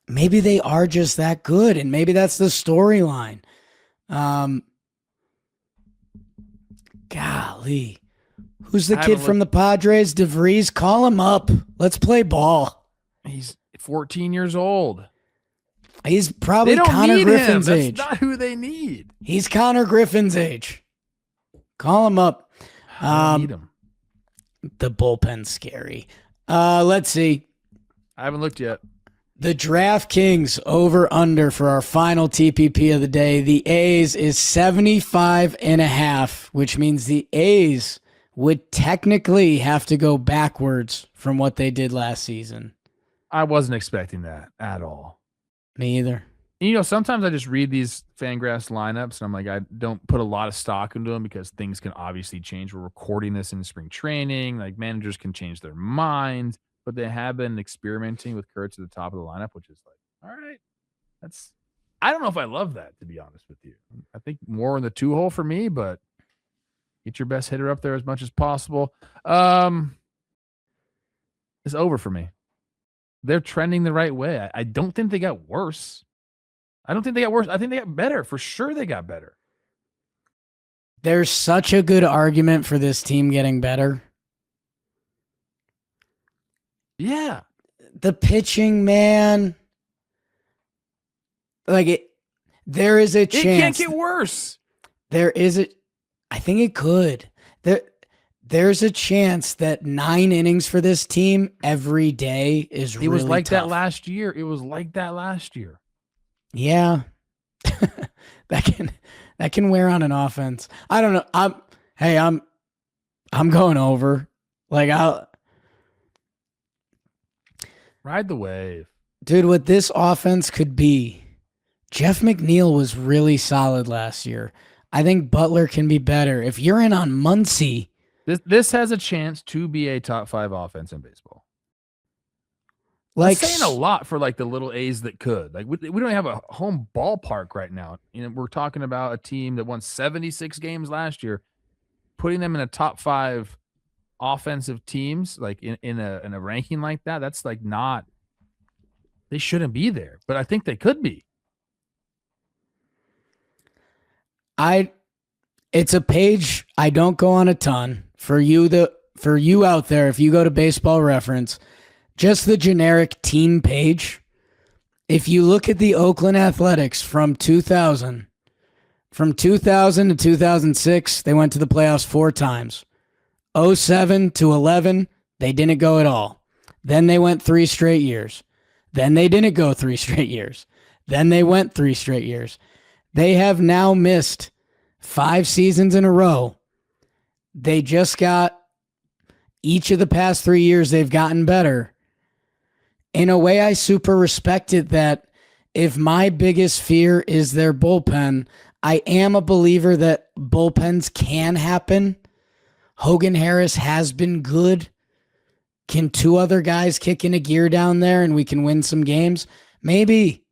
maybe they are just that good, and maybe that's the storyline. Golly. Who's the kid from the Padres? DeVries? Call him up. Let's play ball. 14 years old. He's They probably don't Connor need Griffin's him. age. That's not who they need. He's Connor Griffin's age. Call him up. I don't need him. The bullpen's scary. Let's see. I haven't looked yet. The DraftKings over-under for our final TPP of the day. The A's is 75.5, which means the A's would technically have to go backwards from what they did last season. I wasn't expecting that at all. Me either. You know, sometimes I just read these Fangraphs lineups and I'm like, I don't put a lot of stock into them because things can obviously change. We're recording this in spring training. Like, managers can change their minds, but they have been experimenting with Kurtz at the top of the lineup, which is like, all right, I don't know if I love that, to be honest with you. I think more in the 2-hole for me, but get your best hitter up there as much as possible. It's over for me. They're trending the right way. I don't think they got worse. I think they got better. For sure they got better. There's such a good argument for this team getting better. Yeah. The pitching, man. There is a chance. It can't get worse. I think it could. There's a chance that 9 innings for this team every day is really tough. It was like that last year. Yeah. that can wear on an offense. I don't know. I'm going over. I'll ride the wave. Dude, what this offense could be. Jeff McNeil was really solid last year. I think Butler can be better. If you're in on Muncy, this has a chance to be a top 5 offense in baseball. That's saying a lot for the little A's that could. We don't have a home ballpark right now. You know, we're talking about a team that won 76 games last year, putting them in a top 5 offensive teams, in a ranking like that. That's not. They shouldn't be there, but I think they could be. It's a page I don't go on a ton. For you out there, if you go to Baseball Reference, just the generic team page, if you look at the Oakland Athletics from 2000 to 2006, they went to the playoffs 4 times. 07 to 11, they didn't go at all. Then they went 3 straight years. Then they didn't go 3 straight years. Then they went 3 straight years. They have now missed 5 seasons in a row. They just got, each of the past 3 years, they've gotten better. In a way, I super respect it that if my biggest fear is their bullpen, I am a believer that bullpens can happen. Hogan Harris has been good. Can 2 other guys kick in a gear down there and we can win some games? Maybe.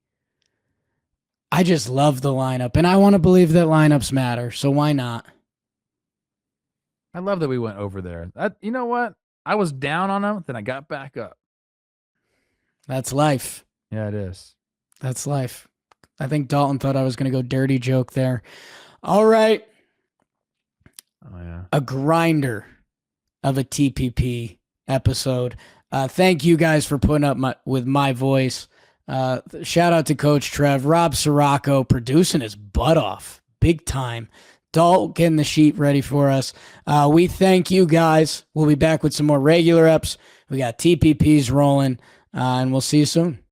I just love the lineup, and I want to believe that lineups matter, so why not? I love that we went over there. You know what? I was down on them, then I got back up. That's life. Yeah, it is. That's life. I think Dalton thought I was going to go dirty joke there. All right. Oh, yeah. A grinder of a TPP episode. Thank you guys for putting up with my voice. Shout out to Coach Trev. Rob Sirocco producing his butt off. Big time. Dalt getting the sheet ready for us. We thank you guys. We'll be back with some more regular eps. We got TPPs rolling, and we'll see you soon.